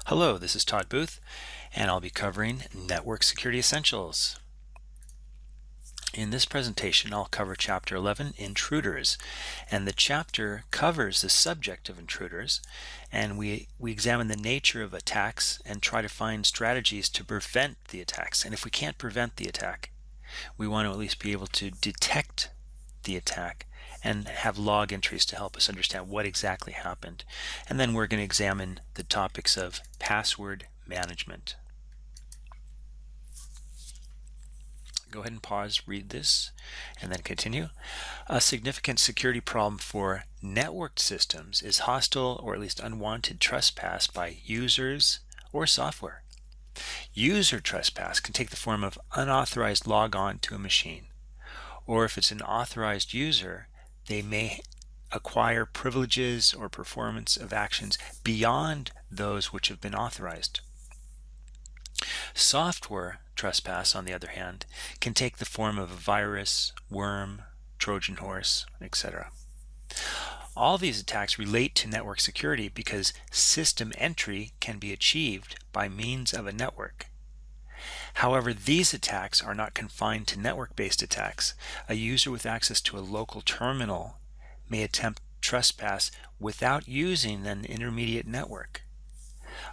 Hello, this is Todd Booth, and I'll be covering Network Security Essentials. In this presentation, I'll cover Chapter 11, Intruders, and the chapter covers the subject of intruders, and we examine the nature of attacks and try to find strategies to prevent the attacks. And if we can't prevent the attack, we want to at least be able to detect the attack and have log entries to help us understand what exactly happened. And then we're going to examine the topics of password management. Go ahead and pause, read this, and then continue. A significant security problem for networked systems is hostile or at least unwanted trespass by users or software. User trespass can take the form of unauthorized logon to a machine, or if it's an authorized user, they may acquire privileges or performance of actions beyond those which have been authorized. Software trespass, on the other hand, can take the form of a virus, worm, Trojan horse, etc. All these attacks relate to network security because system entry can be achieved by means of a network. However, these attacks are not confined to network-based attacks. A user with access to a local terminal may attempt trespass without using an intermediate network.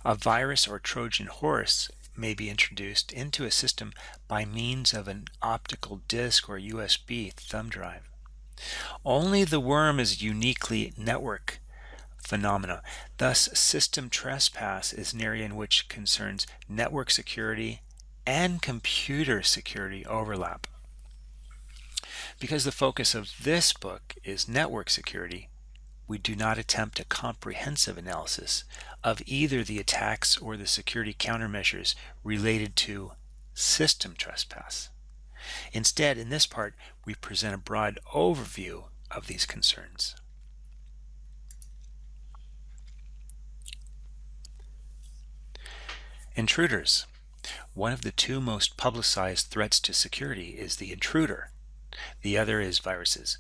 A virus or Trojan horse may be introduced into a system by means of an optical disc or USB thumb drive. Only the worm is uniquely network phenomena. Thus, system trespass is an area in which concerns network security and computer security overlap. Because the focus of this book is network security, we do not attempt a comprehensive analysis of either the attacks or the security countermeasures related to system trespass. Instead, in this part, we present a broad overview of these concerns. Intruders. One of the two most publicized threats to security is the intruder. The other is viruses,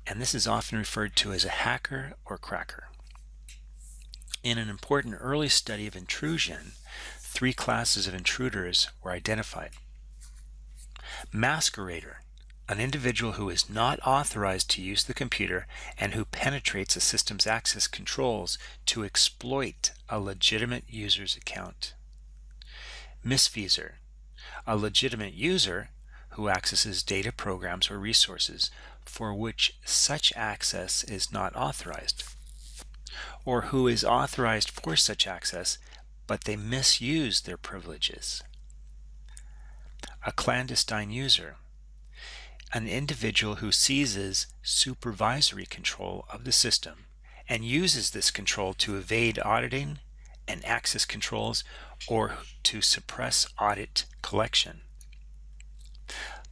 and this is often referred to as a hacker or cracker. In an important early study of intrusion, 3 classes of intruders were identified. Masquerader, an individual who is not authorized to use the computer and who penetrates a system's access controls to exploit a legitimate user's account. Misfeasor, a legitimate user who accesses data, programs, or resources for which such access is not authorized, or who is authorized for such access but they misuse their privileges. A clandestine user, an individual who seizes supervisory control of the system and uses this control to evade auditing and access controls or to suppress audit collection.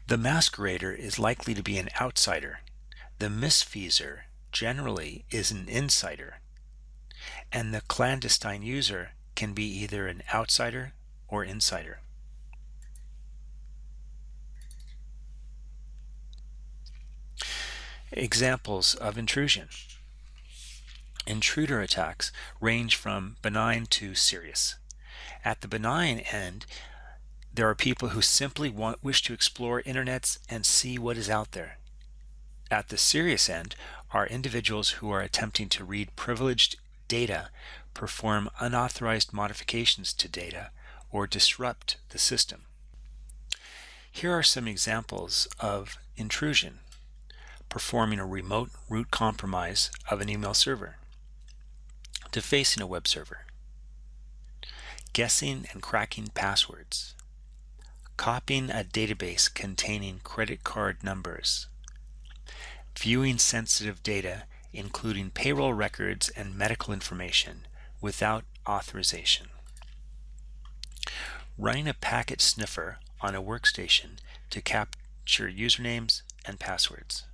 The masquerader is likely to be an outsider. The misfeasor generally is an insider. And the clandestine user can be either an outsider or insider. Examples of intrusion. Intruder attacks range from benign to serious. At the benign end, there are people who simply wish to explore internets and see what is out there. At the serious end are individuals who are attempting to read privileged data, perform unauthorized modifications to data, or disrupt the system. Here are some examples of intrusion. Performing a remote root compromise of an email server, defacing a web server, guessing and cracking passwords, copying a database containing credit card numbers, viewing sensitive data including payroll records and medical information without authorization, running a packet sniffer on a workstation to capture usernames and passwords,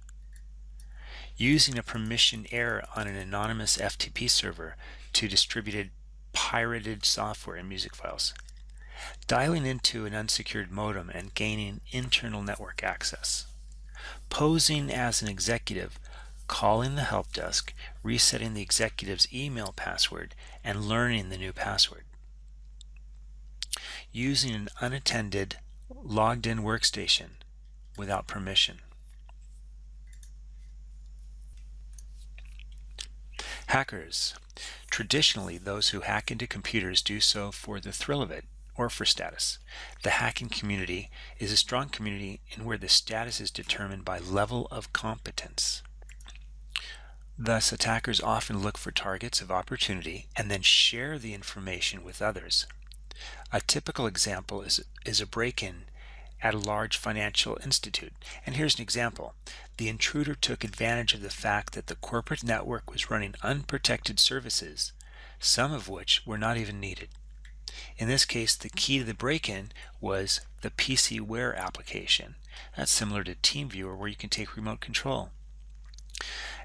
using a permission error on an anonymous FTP server to distribute pirated software and music files, dialing into an unsecured modem and gaining internal network access, posing as an executive, calling the help desk, resetting the executive's email password, and learning the new password, using an unattended, logged-in workstation without permission. Hackers. Traditionally, those who hack into computers do so for the thrill of it or for status. The hacking community is a strong community in where the status is determined by level of competence. Thus, attackers often look for targets of opportunity and then share the information with others. A typical example is a break-in at a large financial institute. And here's an example. The intruder took advantage of the fact that the corporate network was running unprotected services, some of which were not even needed. In this case, the key to the break-in was the PCware application. That's similar to TeamViewer, where you can take remote control.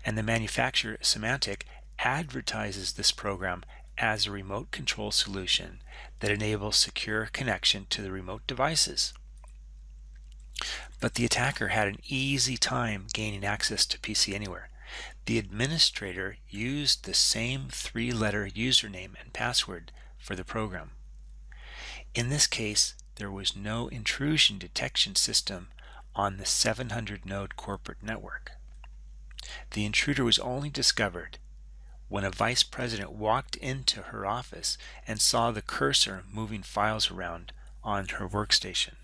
And the manufacturer, Symantec, advertises this program as a remote control solution that enables secure connection to the remote devices. But the attacker had an easy time gaining access to PC Anywhere. The administrator used the same three-letter username and password for the program. In this case, there was no intrusion detection system on the 700-node corporate network. The intruder was only discovered when a vice president walked into her office and saw the cursor moving files around on her workstation.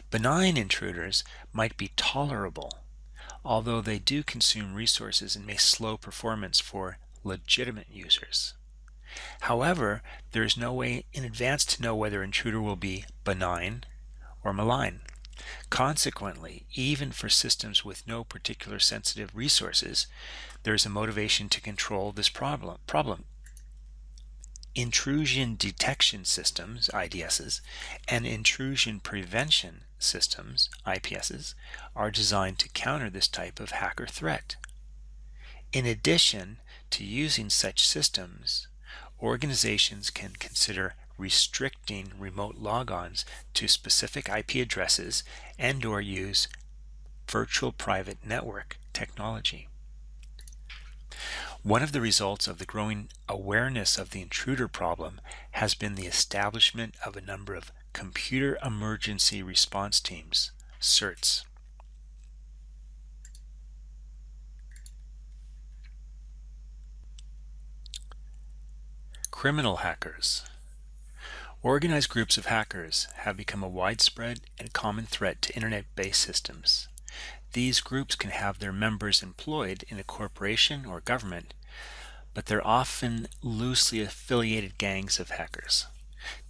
Benign intruders might be tolerable, although they do consume resources and may slow performance for legitimate users. However, there is no way in advance to know whether an intruder will be benign or malign. Consequently, even for systems with no particular sensitive resources, there is a motivation to control this problem. Intrusion detection systems, IDSs, and intrusion prevention systems, IPSs, are designed to counter this type of hacker threat. In addition to using such systems, organizations can consider restricting remote logons to specific IP addresses and/or use virtual private network technology. One of the results of the growing awareness of the intruder problem has been the establishment of a number of Computer Emergency Response Teams, CERTs. Criminal hackers. Organized groups of hackers have become a widespread and common threat to internet-based systems. These groups can have their members employed in a corporation or government, but they're often loosely affiliated gangs of hackers.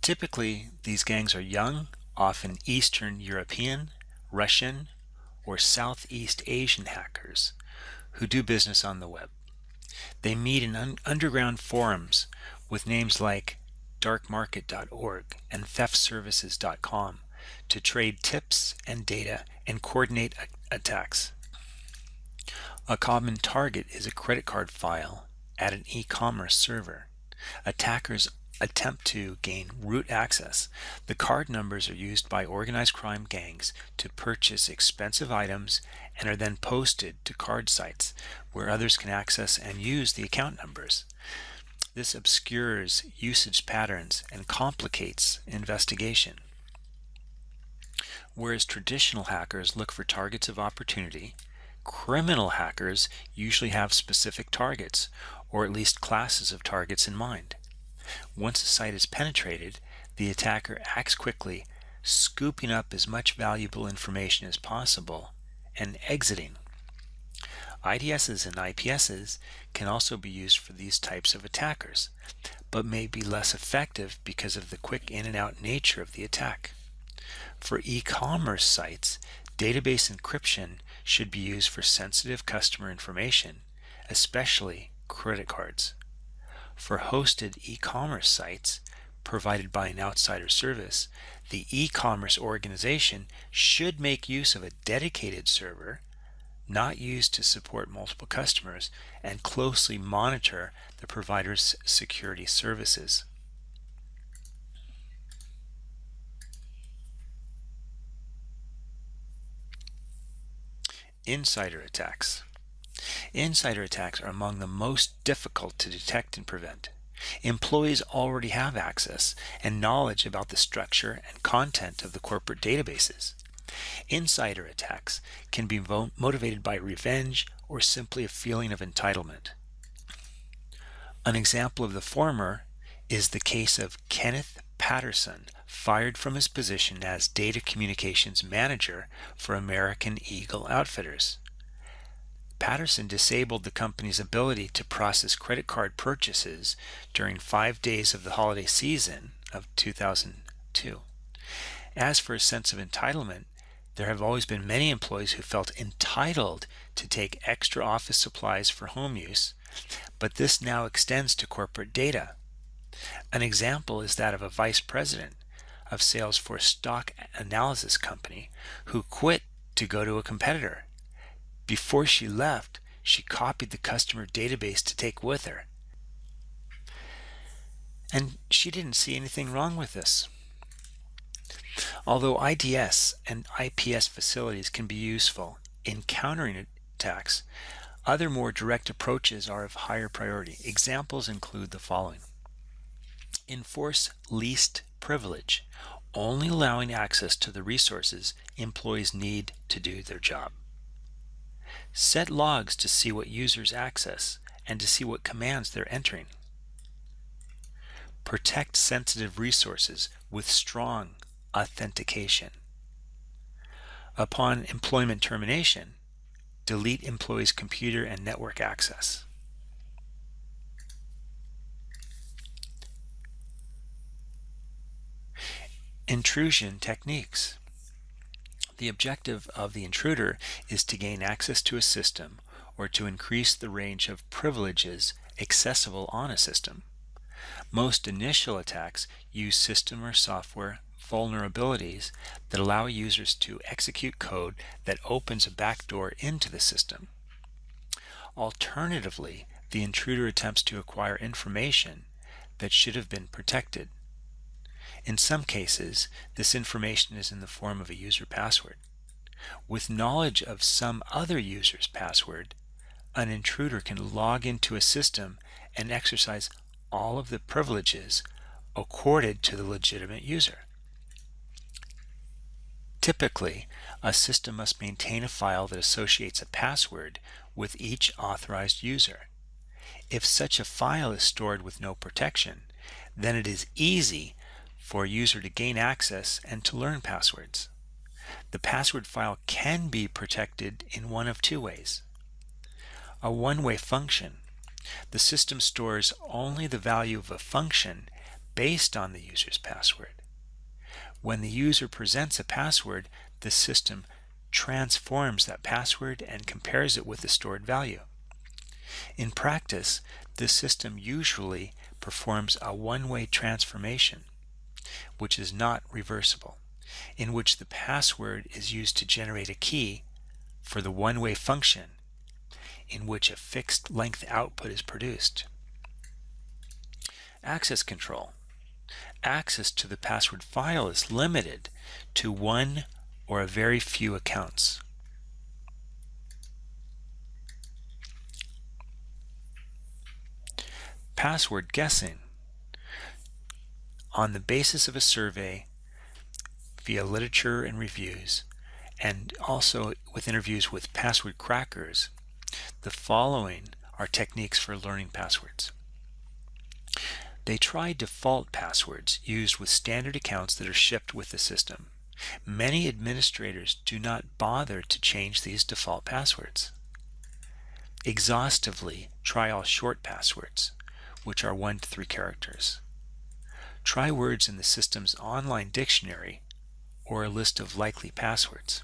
Typically, these gangs are young, often Eastern European, Russian, or Southeast Asian hackers who do business on the web. They meet in underground forums with names like darkmarket.org and theftservices.com to trade tips and data and coordinate attacks. A common target is a credit card file at an e-commerce server. Attackers attempt to gain root access. The card numbers are used by organized crime gangs to purchase expensive items and are then posted to card sites where others can access and use the account numbers. This obscures usage patterns and complicates investigation. Whereas traditional hackers look for targets of opportunity, criminal hackers usually have specific targets, or at least classes of targets in mind. Once a site is penetrated, the attacker acts quickly, scooping up as much valuable information as possible and exiting. IDSs and IPSs can also be used for these types of attackers, but may be less effective because of the quick in and out nature of the attack. For e-commerce sites, database encryption should be used for sensitive customer information, especially credit cards. For hosted e-commerce sites provided by an outsider service, the e-commerce organization should make use of a dedicated server, not used to support multiple customers, and closely monitor the provider's security services. Insider attacks. Insider attacks are among the most difficult to detect and prevent. Employees already have access and knowledge about the structure and content of the corporate databases. Insider attacks can be motivated by revenge or simply a feeling of entitlement. An example of the former is the case of Kenneth Patterson, fired from his position as Data Communications Manager for American Eagle Outfitters. Patterson disabled the company's ability to process credit card purchases during 5 days of the holiday season of 2002. As for a sense of entitlement, there have always been many employees who felt entitled to take extra office supplies for home use, but this now extends to corporate data. An example is that of a vice president of sales for a stock analysis company who quit to go to a competitor. Before she left, she copied the customer database to take with her. And she didn't see anything wrong with this. Although IDS and IPS facilities can be useful in countering attacks, other more direct approaches are of higher priority. Examples include the following. Enforce least privilege, only allowing access to the resources employees need to do their job. Set logs to see what users access and to see what commands they're entering. Protect sensitive resources with strong authentication. Upon employment termination, delete employees' computer and network access. Intrusion techniques. The objective of the intruder is to gain access to a system or to increase the range of privileges accessible on a system. Most initial attacks use system or software vulnerabilities that allow users to execute code that opens a backdoor into the system. Alternatively, the intruder attempts to acquire information that should have been protected. In some cases, this information is in the form of a user password. With knowledge of some other user's password, an intruder can log into a system and exercise all of the privileges accorded to the legitimate user. Typically, a system must maintain a file that associates a password with each authorized user. If such a file is stored with no protection, then it is easy for a user to gain access and to learn passwords. The password file can be protected in one of two ways. A one-way function. The system stores only the value of a function based on the user's password. When the user presents a password, the system transforms that password and compares it with the stored value. In practice, this system usually performs a one-way transformation, which is not reversible, in which the password is used to generate a key for the one-way function in which a fixed length output is produced. Access control. Access to the password file is limited to one or a very few accounts. Password guessing. On the basis of a survey, via literature and reviews, and also with interviews with password crackers, the following are techniques for learning passwords. They try default passwords used with standard accounts that are shipped with the system. Many administrators do not bother to change these default passwords. Exhaustively try all short passwords, which are 1 to 3 characters. Try words in the system's online dictionary or a list of likely passwords.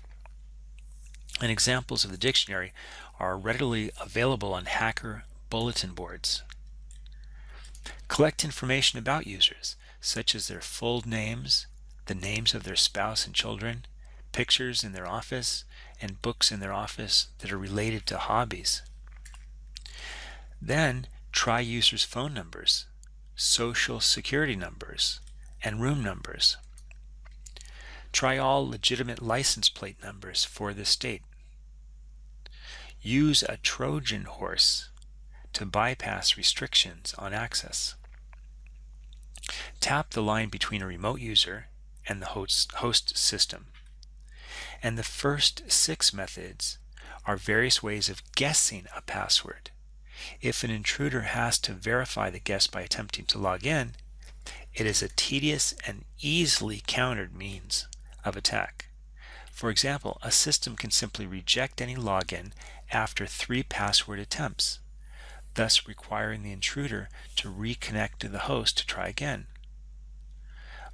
And examples of the dictionary are readily available on hacker bulletin boards. Collect information about users, such as their full names, the names of their spouse and children, pictures in their office, and books in their office that are related to hobbies. Then try users' phone numbers, social security numbers, and room numbers. Try all legitimate license plate numbers for the state. Use a Trojan horse to bypass restrictions on access. Tap the line between a remote user and the host system. And the first 6 methods are various ways of guessing a password. If an intruder has to verify the guess by attempting to log in, it is a tedious and easily countered means of attack. For example, a system can simply reject any login after 3 password attempts, thus requiring the intruder to reconnect to the host to try again.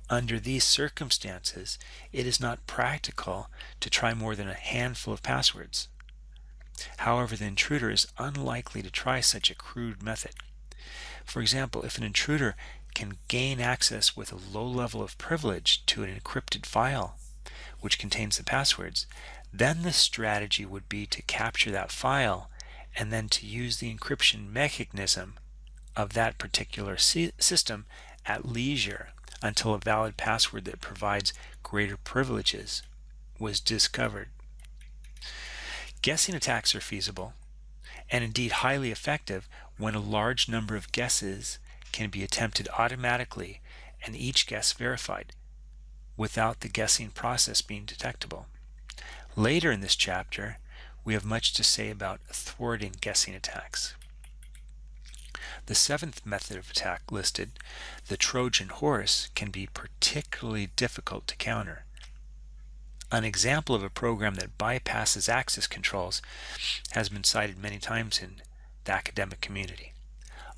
Under these circumstances, it is not practical to try more than a handful of passwords. However, the intruder is unlikely to try such a crude method. For example, if an intruder can gain access with a low level of privilege to an encrypted file which contains the passwords, then the strategy would be to capture that file and then to use the encryption mechanism of that particular system at leisure until a valid password that provides greater privileges was discovered. Guessing attacks are feasible and indeed highly effective when a large number of guesses can be attempted automatically and each guess verified without the guessing process being detectable. Later in this chapter, we have much to say about thwarting guessing attacks. The 7th method of attack listed, the Trojan horse, can be particularly difficult to counter. An example of a program that bypasses access controls has been cited many times in the academic community.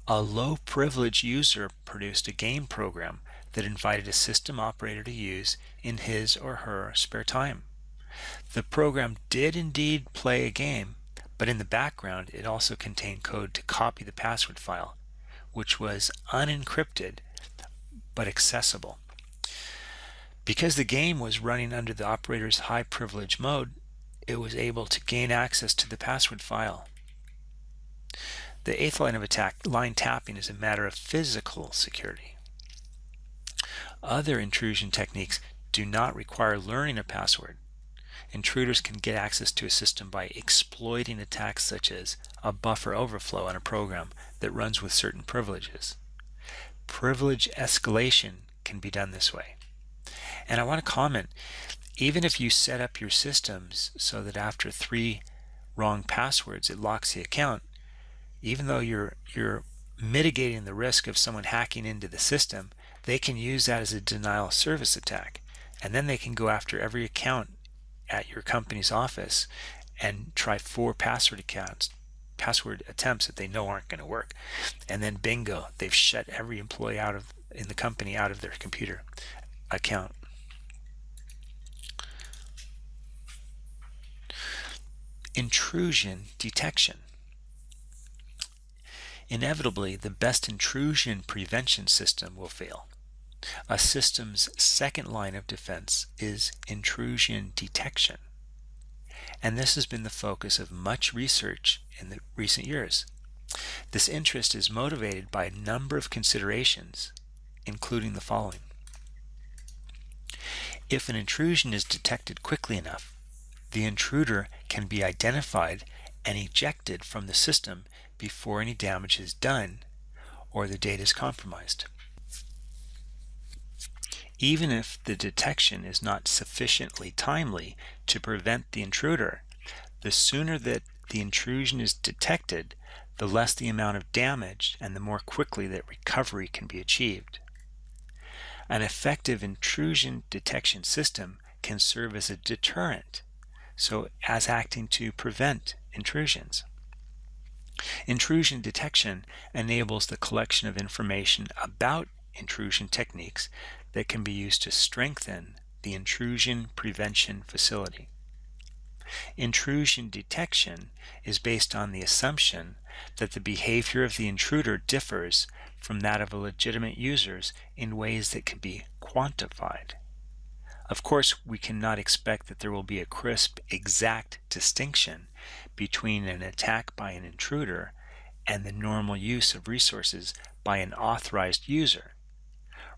A low privilege user produced a game program that invited a system operator to use in his or her spare time. The program did indeed play a game, but in the background it also contained code to copy the password file, which was unencrypted but accessible. Because the game was running under the operator's high privilege mode, it was able to gain access to the password file. The 8th line of attack, line tapping, is a matter of physical security. Other intrusion techniques do not require learning a password. Intruders can get access to a system by exploiting attacks such as a buffer overflow on a program that runs with certain privileges. Privilege escalation can be done this way. And I want to comment, even if you set up your systems so that after 3 wrong passwords it locks the account, even though you're mitigating the risk of someone hacking into the system, they can use that as a denial of service attack. And then they can go after every account at your company's office and try 4 password attempts that they know aren't going to work. And then bingo, they've shut every employee in the company out of their computer account. Intrusion detection. Inevitably, the best intrusion prevention system will fail. A system's second line of defense is intrusion detection. And this has been the focus of much research in the recent years. This interest is motivated by a number of considerations, including the following. If an intrusion is detected quickly enough, the intruder can be identified and ejected from the system before any damage is done or the data is compromised. Even if the detection is not sufficiently timely to prevent the intruder, the sooner that the intrusion is detected, the less the amount of damage and the more quickly that recovery can be achieved. An effective intrusion detection system can serve as a deterrent, so as acting to prevent intrusions. Intrusion detection enables the collection of information about intrusion techniques that can be used to strengthen the intrusion prevention facility. Intrusion detection is based on the assumption that the behavior of the intruder differs from that of a legitimate users in ways that can be quantified. Of course, we cannot expect that there will be a crisp, exact distinction between an attack by an intruder and the normal use of resources by an authorized user.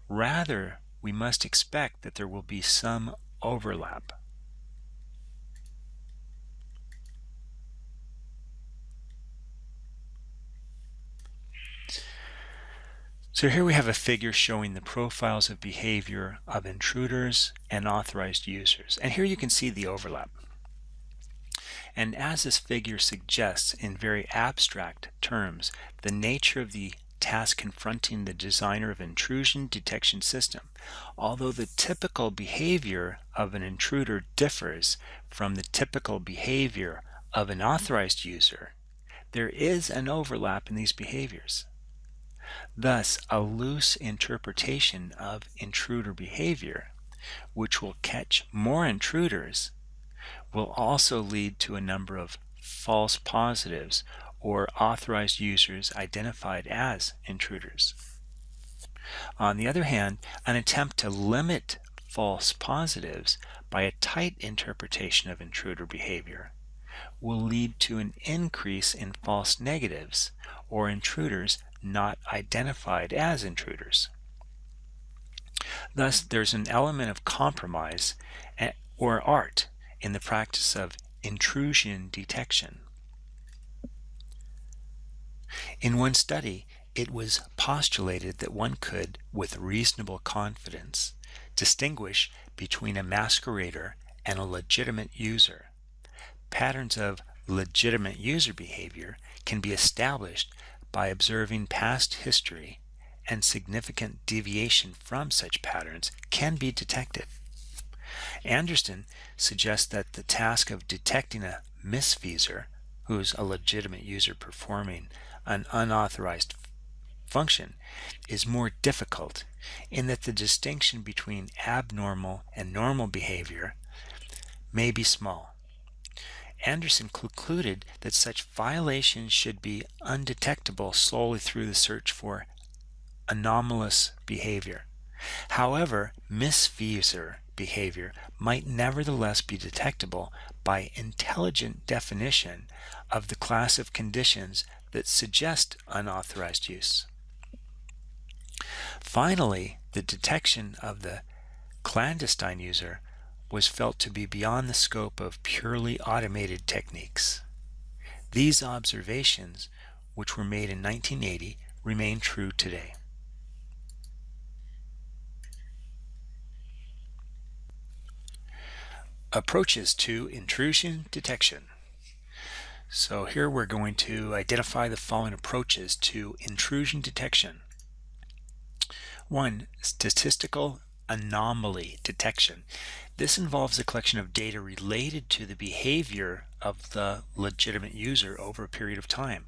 Rather, we must expect that there will be some overlap. So here we have a figure showing the profiles of behavior of intruders and authorized users. And here you can see the overlap. And as this figure suggests in very abstract terms, the nature of the task confronting the designer of intrusion detection system, although the typical behavior of an intruder differs from the typical behavior of an authorized user, there is an overlap in these behaviors. Thus, a loose interpretation of intruder behavior, which will catch more intruders, will also lead to a number of false positives or authorized users identified as intruders. On the other hand, an attempt to limit false positives by a tight interpretation of intruder behavior will lead to an increase in false negatives or intruders not identified as intruders. Thus, there's an element of compromise or art in the practice of intrusion detection. In one study, it was postulated that one could, with reasonable confidence, distinguish between a masquerader and a legitimate user. Patterns of legitimate user behavior can be established by observing past history, and significant deviation from such patterns can be detected. Anderson suggests that the task of detecting a misfeasor, who's a legitimate user performing an unauthorized function, is more difficult in that the distinction between abnormal and normal behavior may be small. Anderson concluded that such violations should be undetectable solely through the search for anomalous behavior. However, misfeasor behavior might nevertheless be detectable by intelligent definition of the class of conditions that suggest unauthorized use. Finally, the detection of the clandestine user was felt to be beyond the scope of purely automated techniques. These observations, which were made in 1980, remain true today. Approaches to intrusion detection. So here we're going to identify the following approaches to intrusion detection. 1. Statistical anomaly detection. This involves the collection of data related to the behavior of the legitimate user over a period of time.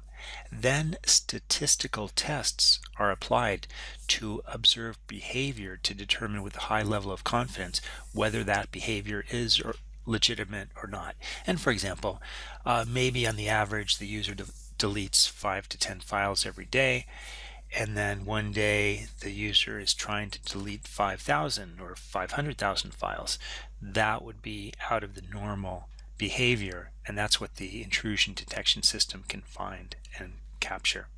Then statistical tests are applied to observe behavior to determine with a high level of confidence whether that behavior is legitimate or not. And for example, maybe on the average the user deletes 5 to 10 files every day, and then one day the user is trying to delete 5,000 or 500,000 files. That would be out of the normal behavior, and that's what the intrusion detection system can find and capture.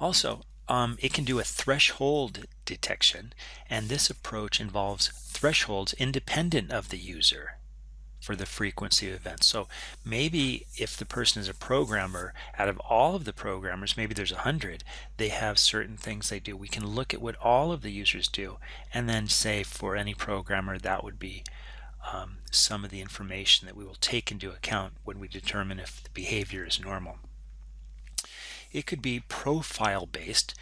Also, it can do a threshold detection, and this approach involves thresholds independent of the user for the frequency of events. So maybe if the person is a programmer, out of all of the programmers, maybe there's 100, they have certain things they do. We can look at what all of the users do and then say for any programmer that would be some of the information that we will take into account when we determine if the behavior is normal. It could be profile based,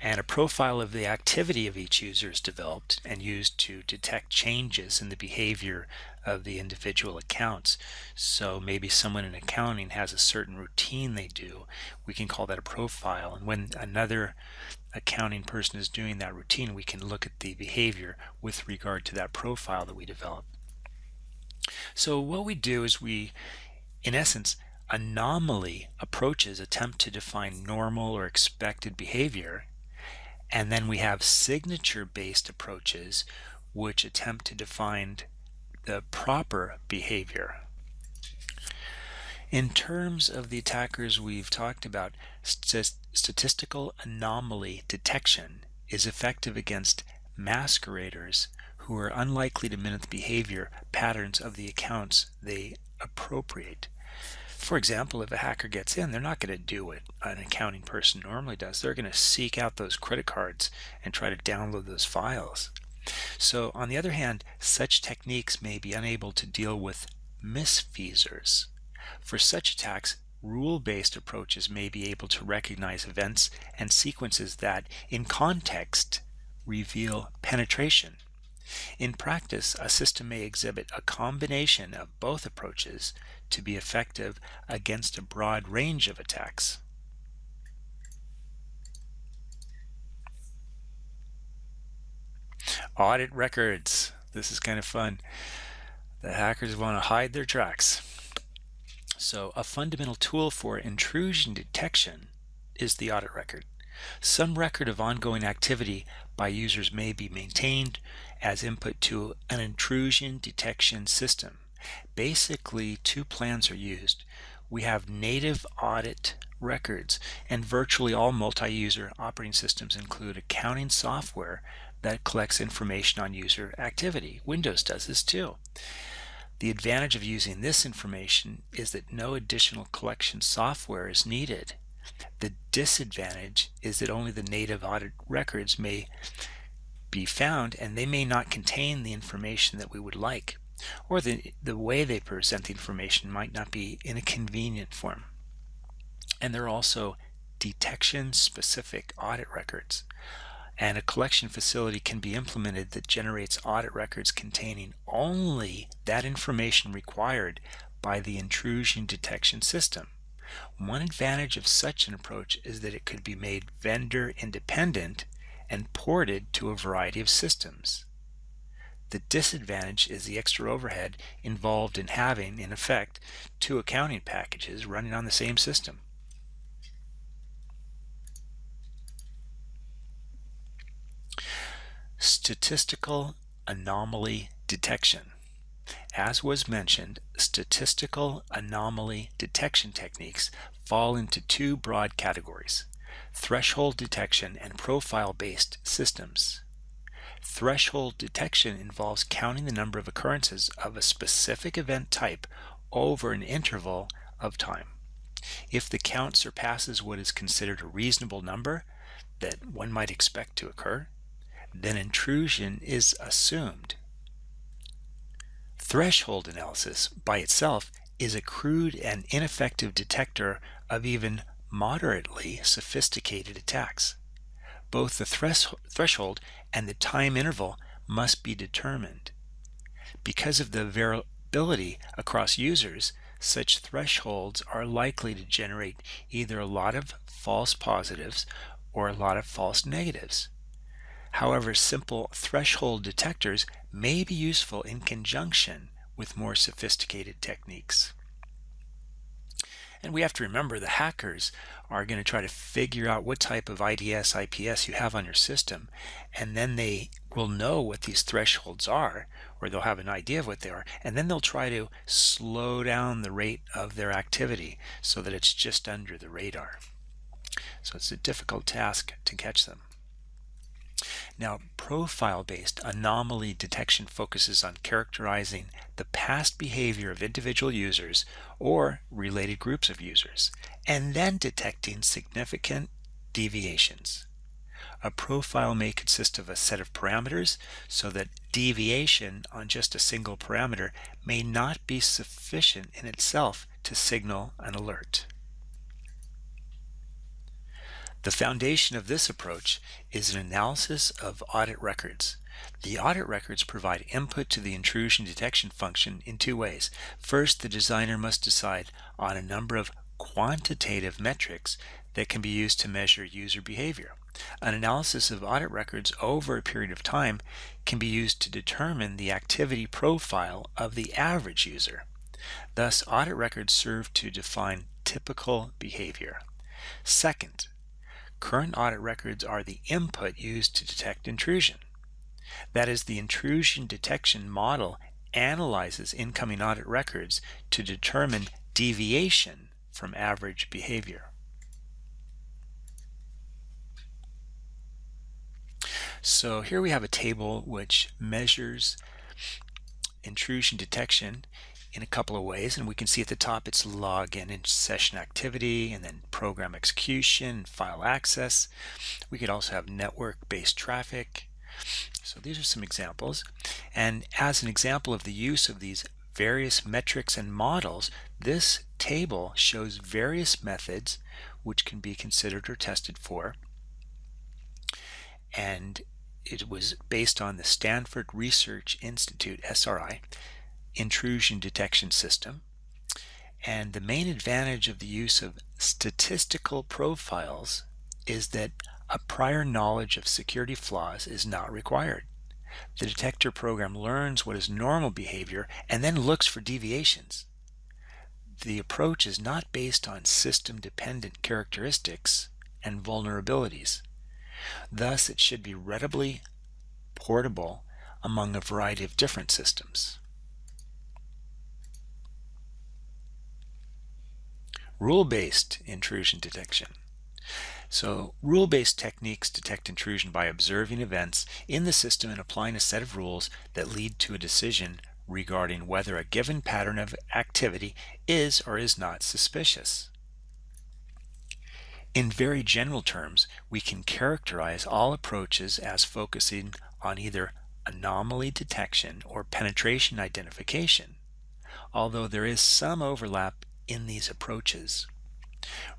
and a profile of the activity of each user is developed and used to detect changes in the behavior of the individual accounts. So maybe someone in accounting has a certain routine they do. We can call that a profile, and when another accounting person is doing that routine, we can look at the behavior with regard to that profile that we develop. So what we do is we, in essence, anomaly approaches attempt to define normal or expected behavior, and then we have signature-based approaches which attempt to define the proper behavior. In terms of the attackers we've talked about, statistical anomaly detection is effective against masqueraders who are unlikely to mimic the behavior patterns of the accounts they appropriate. For example, if a hacker gets in, they're not going to do what an accounting person normally does. They're going to seek out those credit cards and try to download those files. So, on the other hand, such techniques may be unable to deal with misfeasors. For such attacks, rule-based approaches may be able to recognize events and sequences that, in context, reveal penetration. In practice, a system may exhibit a combination of both approaches to be effective against a broad range of attacks. Audit records. This is kind of fun. The hackers want to hide their tracks. So, a fundamental tool for intrusion detection is the audit record. Some record of ongoing activity by users may be maintained as input to an intrusion detection system. Basically, two plans are used. We have native audit records, and virtually all multi-user operating systems include accounting software that collects information on user activity. Windows does this too. The advantage of using this information is that no additional collection software is needed. The disadvantage is that only the native audit records may be found, and they may not contain the information that we would like, or the way they present the information might not be in a convenient form. And there are also detection-specific audit records, and a collection facility can be implemented that generates audit records containing only that information required by the intrusion detection system. One advantage of such an approach is that it could be made vendor independent and ported to a variety of systems. The disadvantage is the extra overhead involved in having, in effect, two accounting packages running on the same system. Statistical anomaly detection. As was mentioned, statistical anomaly detection techniques fall into two broad categories: threshold detection and profile-based systems. Threshold detection involves counting the number of occurrences of a specific event type over an interval of time. If the count surpasses what is considered a reasonable number that one might expect to occur, then intrusion is assumed. Threshold analysis by itself is a crude and ineffective detector of even moderately sophisticated attacks. Both the threshold and the time interval must be determined. Because of the variability across users, such thresholds are likely to generate either a lot of false positives or a lot of false negatives. However, simple threshold detectors may be useful in conjunction with more sophisticated techniques. And we have to remember the hackers are going to try to figure out what type of IDS, IPS you have on your system, and then they will know what these thresholds are, or they'll have an idea of what they are, and then they'll try to slow down the rate of their activity so that it's just under the radar. So it's a difficult task to catch them. Now, profile-based anomaly detection focuses on characterizing the past behavior of individual users or related groups of users, and then detecting significant deviations. A profile may consist of a set of parameters, so that deviation on just a single parameter may not be sufficient in itself to signal an alert. The foundation of this approach is an analysis of audit records. The audit records provide input to the intrusion detection function in two ways. First, the designer must decide on a number of quantitative metrics that can be used to measure user behavior. An analysis of audit records over a period of time can be used to determine the activity profile of the average user. Thus, audit records serve to define typical behavior. Second, current audit records are the input used to detect intrusion. That is, the intrusion detection model analyzes incoming audit records to determine deviation from average behavior. So here we have a table which measures intrusion detection in a couple of ways, and we can see at the top it's login and session activity, and then program execution, file access. We could also have network-based traffic. So these are some examples. And as an example of the use of these various metrics and models, this table shows various methods which can be considered or tested for. And it was based on the Stanford Research Institute, SRI, intrusion detection system. And the main advantage of the use of statistical profiles is that a prior knowledge of security flaws is not required. The detector program learns what is normal behavior and then looks for deviations. The approach is not based on system-dependent characteristics and vulnerabilities. Thus, it should be readily portable among a variety of different systems. Rule-based intrusion detection. So rule-based techniques detect intrusion by observing events in the system and applying a set of rules that lead to a decision regarding whether a given pattern of activity is or is not suspicious. In very general terms, we can characterize all approaches as focusing on either anomaly detection or penetration identification, although there is some overlap in these approaches.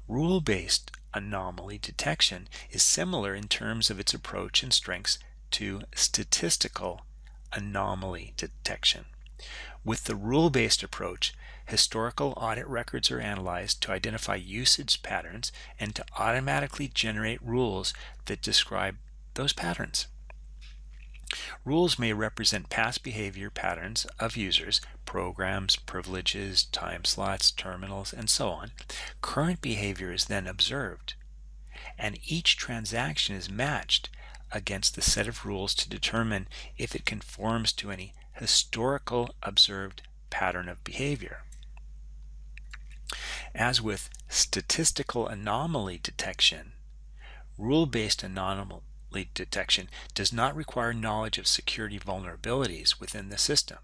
Rule-based anomaly detection is similar in terms of its approach and strengths to statistical anomaly detection. With the rule-based approach, historical audit records are analyzed to identify usage patterns and to automatically generate rules that describe those patterns. Rules may represent past behavior patterns of users, programs, privileges, time slots, terminals, and so on. Current behavior is then observed, and each transaction is matched against the set of rules to determine if it conforms to any historical observed pattern of behavior. As with statistical anomaly detection, rule-based anomaly detection does not require knowledge of security vulnerabilities within the system.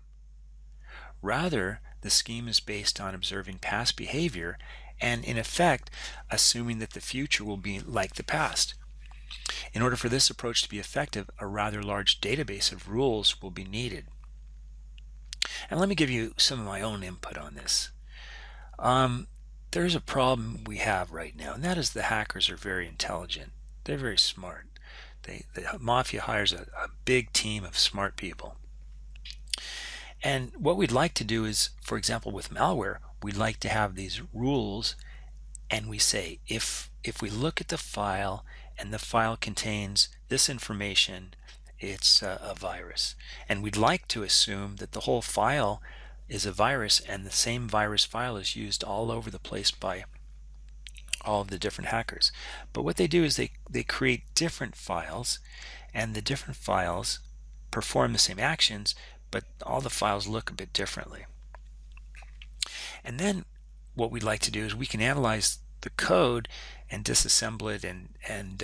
Rather, the scheme is based on observing past behavior and, in effect, assuming that the future will be like the past. In order for this approach to be effective, a rather large database of rules will be needed. And let me give you some of my own input on this. There's a problem we have right now, and that is the hackers are very intelligent. They're very smart. The mafia hires a big team of smart people. And what we'd like to do is, for example, with malware, we'd like to have these rules, and we say, if we look at the file and the file contains this information, it's a virus. And we'd like to assume that the whole file is a virus, and the same virus file is used all over the place by all of the different hackers. But what they do is they create different files, and the different files perform the same actions, but all the files look a bit differently. And then what we'd like to do is we can analyze the code and disassemble it, and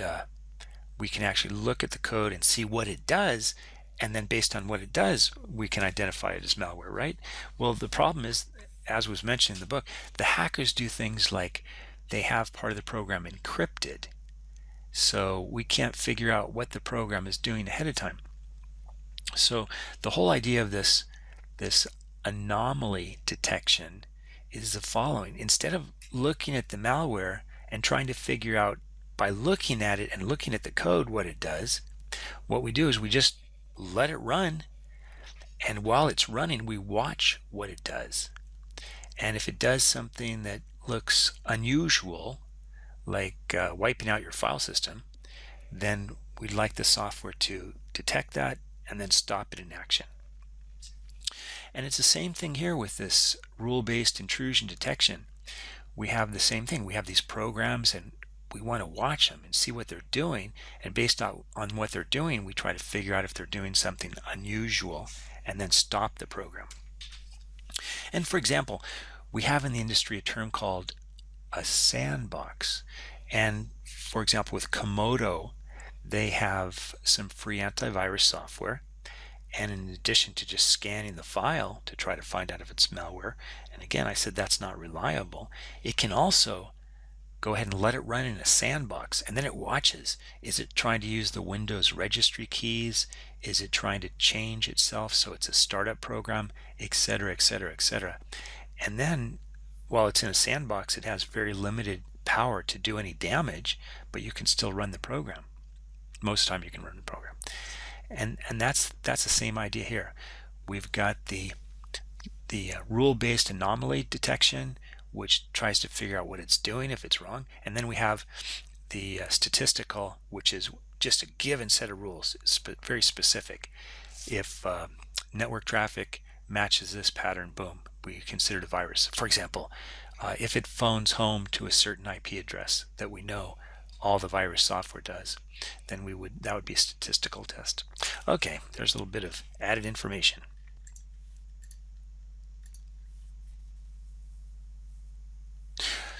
we can actually look at the code and see what it does, and then based on what it does, we can identify it as malware, right? Well, the problem is, as was mentioned in the book, the hackers do things like they have part of the program encrypted, so we can't figure out what the program is doing ahead of time. So the whole idea of this anomaly detection is the following. Instead of looking at the malware and trying to figure out by looking at it and looking at the code what it does, what we do is we just let it run, and while it's running we watch what it does. And if it does something that looks unusual, like wiping out your file system, then we'd like the software to detect that and then stop it in action. And it's the same thing here with this rule-based intrusion detection. We have the same thing. We have these programs, and we want to watch them and see what they're doing, and based on what they're doing, we try to figure out if they're doing something unusual and then stop the program. And for example, we have in the industry a term called a sandbox, and for example with Komodo, they have some free antivirus software, And in addition to just scanning the file to try to find out if it's malware, and again, I said that's not reliable, it can also go ahead and let it run in a sandbox, and then it watches. Is it trying to use the Windows registry keys? Is it trying to change itself so it's a startup program, etc., etc., etc.? And then, while it's in a sandbox, it has very limited power to do any damage, but you can still run the program. Most of the time you can run the program. And that's the same idea here. We've got the rule-based anomaly detection, which tries to figure out what it's doing if it's wrong, and then we have the statistical, which is just a given set of rules, very specific. If network traffic matches this pattern, boom, we consider it a virus. For example, if it phones home to a certain IP address that we know all the virus software does, then that would be a statistical test. Okay, there's a little bit of added information.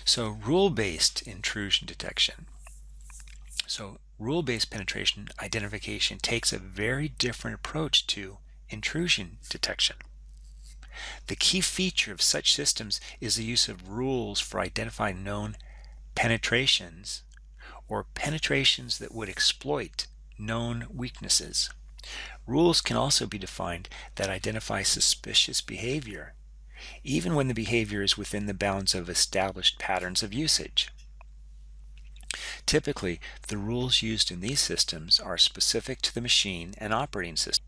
So rule-based intrusion detection. So rule-based penetration identification takes a very different approach to intrusion detection. The key feature of such systems is the use of rules for identifying known penetrations or penetrations that would exploit known weaknesses. Rules can also be defined that identify suspicious behavior, even when the behavior is within the bounds of established patterns of usage. Typically, the rules used in these systems are specific to the machine and operating system.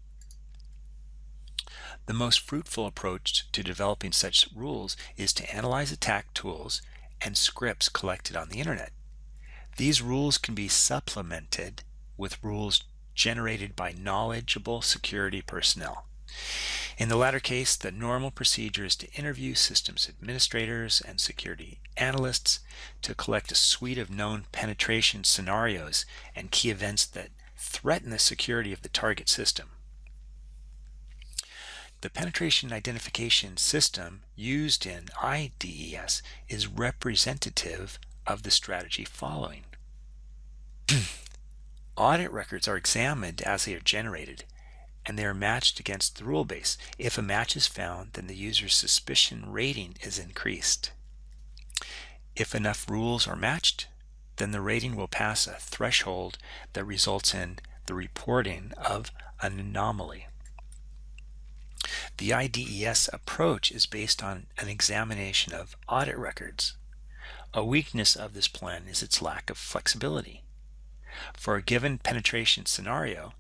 The most fruitful approach to developing such rules is to analyze attack tools and scripts collected on the internet. These rules can be supplemented with rules generated by knowledgeable security personnel. In the latter case, the normal procedure is to interview systems administrators and security analysts to collect a suite of known penetration scenarios and key events that threaten the security of the target system. The penetration identification system used in IDES is representative of the strategy following. Audit records are examined as they are generated, and they are matched against the rule base. If a match is found, then the user's suspicion rating is increased. If enough rules are matched, then the rating will pass a threshold that results in the reporting of an anomaly. The IDES approach is based on an examination of audit records. A weakness of this plan is its lack of flexibility. For a given penetration scenario,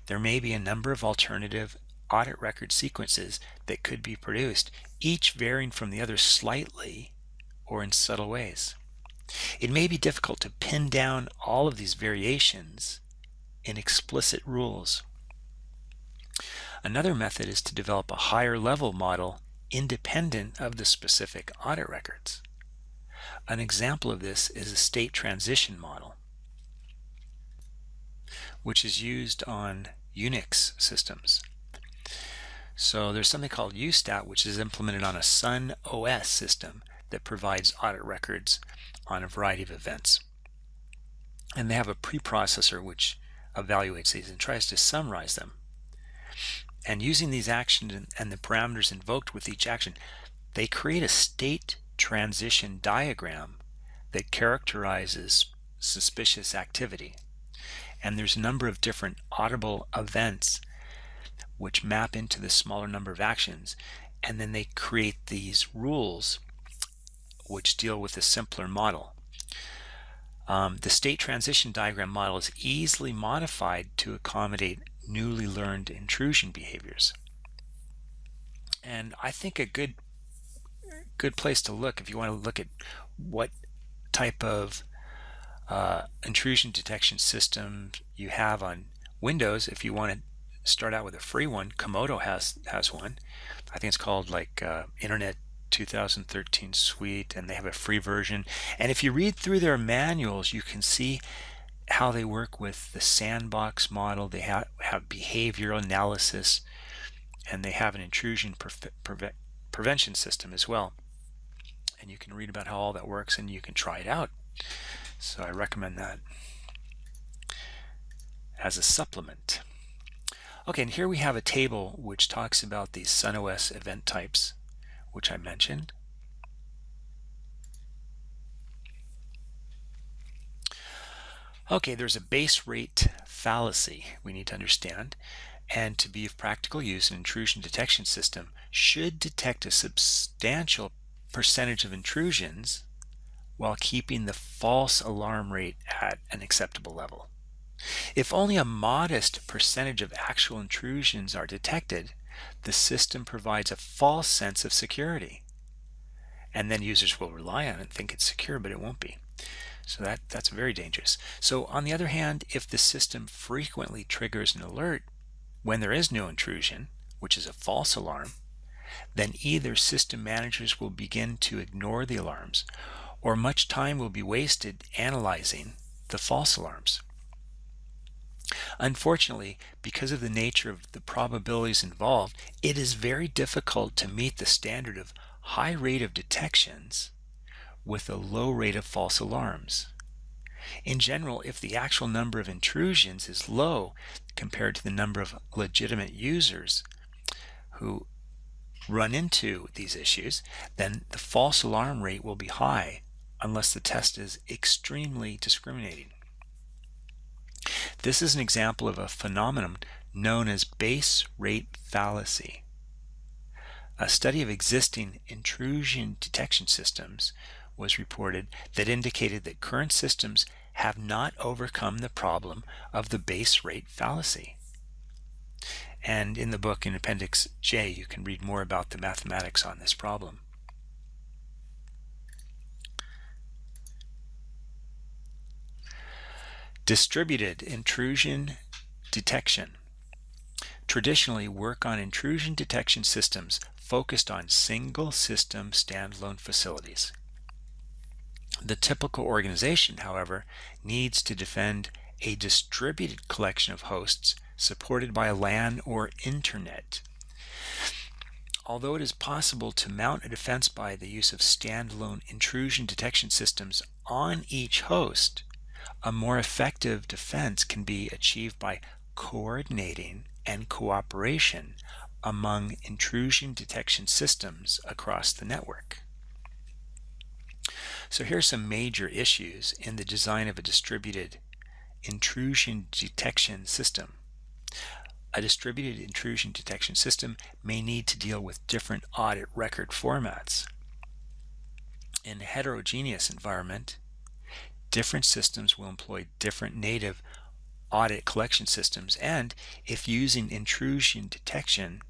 there may be a number of alternative audit record sequences that could be produced, each varying from the other slightly or in subtle ways. It may be difficult to pin down all of these variations in explicit rules. Another method is to develop a higher level model independent of the specific audit records. An example of this is a state transition model, which is used on Unix systems. So there's something called UStat, which is implemented on a Sun OS system that provides audit records on a variety of events. And they have a preprocessor which evaluates these and tries to summarize them. And using these actions and the parameters invoked with each action, they create a state transition diagram that characterizes suspicious activity. And there's a number of different auditable events which map into this smaller number of actions, and then they create these rules which deal with a simpler model. The state transition diagram model is easily modified to accommodate newly learned intrusion behaviors. And I think a good place to look, if you want to look at what type of intrusion detection system you have on Windows, if you want to start out with a free one, Komodo has one. I think it's called like Internet 2013 Suite, and they have a free version. And if you read through their manuals, you can see how they work with the sandbox model. They have behavioral analysis, and they have an intrusion prevention system as well. And you can read about how all that works, and you can try it out. So I recommend that as a supplement. Okay, and here we have a table which talks about these SunOS event types, which I mentioned. Okay, there's a base rate fallacy we need to understand, and to be of practical use, an intrusion detection system should detect a substantial percentage of intrusions while keeping the false alarm rate at an acceptable level. If only a modest percentage of actual intrusions are detected, the system provides a false sense of security. And then users will rely on it and think it's secure, but it won't be. So that's very dangerous. So on the other hand, if the system frequently triggers an alert when there is no intrusion, which is a false alarm, then either system managers will begin to ignore the alarms, or much time will be wasted analyzing the false alarms. Unfortunately, because of the nature of the probabilities involved, it is very difficult to meet the standard of high rate of detections with a low rate of false alarms. In general, if the actual number of intrusions is low compared to the number of legitimate users who run into these issues, then the false alarm rate will be high unless the test is extremely discriminating. This is an example of a phenomenon known as base rate fallacy. A study of existing intrusion detection systems was reported that indicated that current systems have not overcome the problem of the base rate fallacy. And in the book in Appendix J, you can read more about the mathematics on this problem. Distributed intrusion detection. Traditionally, work on intrusion detection systems focused on single system standalone facilities. The typical organization, however, needs to defend a distributed collection of hosts supported by LAN or Internet. Although it is possible to mount a defense by the use of standalone intrusion detection systems on each host, a more effective defense can be achieved by coordinating and cooperation among intrusion detection systems across the network. So here are some major issues in the design of a distributed intrusion detection system. A distributed intrusion detection system may need to deal with different audit record formats. In a heterogeneous environment, different systems will employ different native audit collection systems, and if using intrusion detection,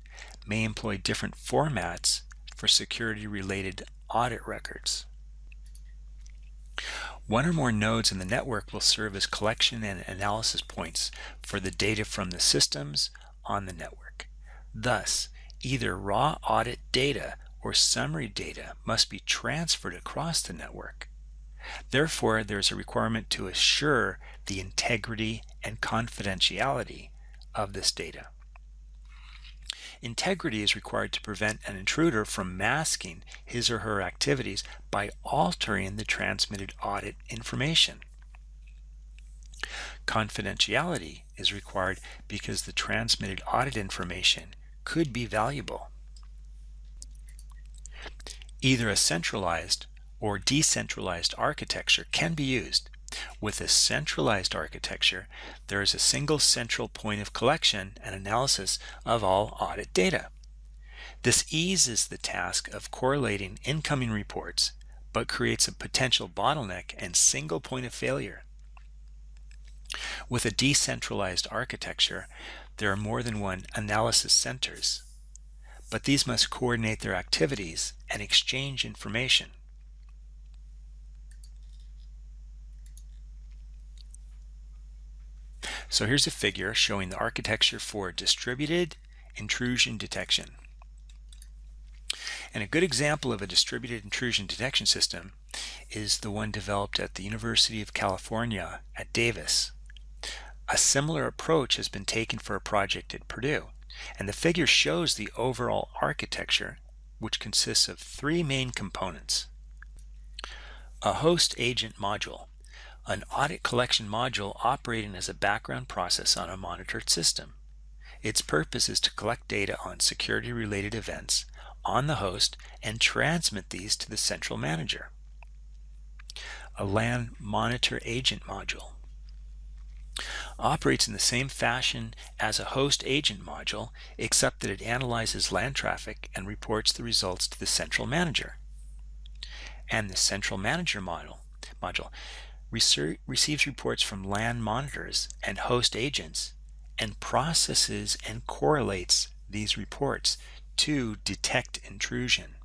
may employ different formats for security-related audit records. One or more nodes in the network will serve as collection and analysis points for the data from the systems on the network. Thus, either raw audit data or summary data must be transferred across the network. Therefore, there is a requirement to assure the integrity and confidentiality of this data. Integrity is required to prevent an intruder from masking his or her activities by altering the transmitted audit information. Confidentiality is required because the transmitted audit information could be valuable. Either a centralized or decentralized architecture can be used. With a centralized architecture, there is a single central point of collection and analysis of all audit data. This eases the task of correlating incoming reports, but creates a potential bottleneck and single point of failure. With a decentralized architecture, there are more than one analysis centers, but these must coordinate their activities and exchange information. So here's a figure showing the architecture for distributed intrusion detection. And a good example of a distributed intrusion detection system is the one developed at the University of California at Davis. A similar approach has been taken for a project at Purdue, and the figure shows the overall architecture, which consists of three main components. A host agent module, an audit collection module operating as a background process on a monitored system. Its purpose is to collect data on security-related events on the host and transmit these to the central manager. A LAN monitor agent module operates in the same fashion as a host agent module, except that it analyzes LAN traffic and reports the results to the central manager. And the central manager module receives reports from LAN monitors and host agents and processes and correlates these reports to detect intrusion.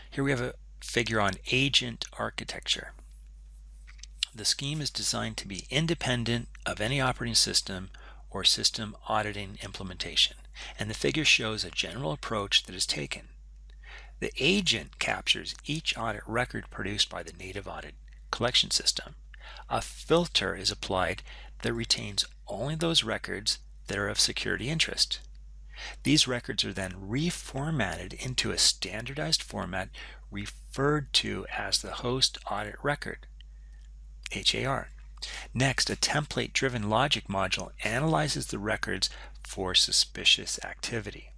Here we have a figure on agent architecture. The scheme is designed to be independent of any operating system or system auditing implementation, and the figure shows a general approach that is taken. The agent captures each audit record produced by the native audit collection system. A filter is applied that retains only those records that are of security interest. These records are then reformatted into a standardized format referred to as the host audit record, HAR. Next, a template-driven logic module analyzes the records for suspicious activity.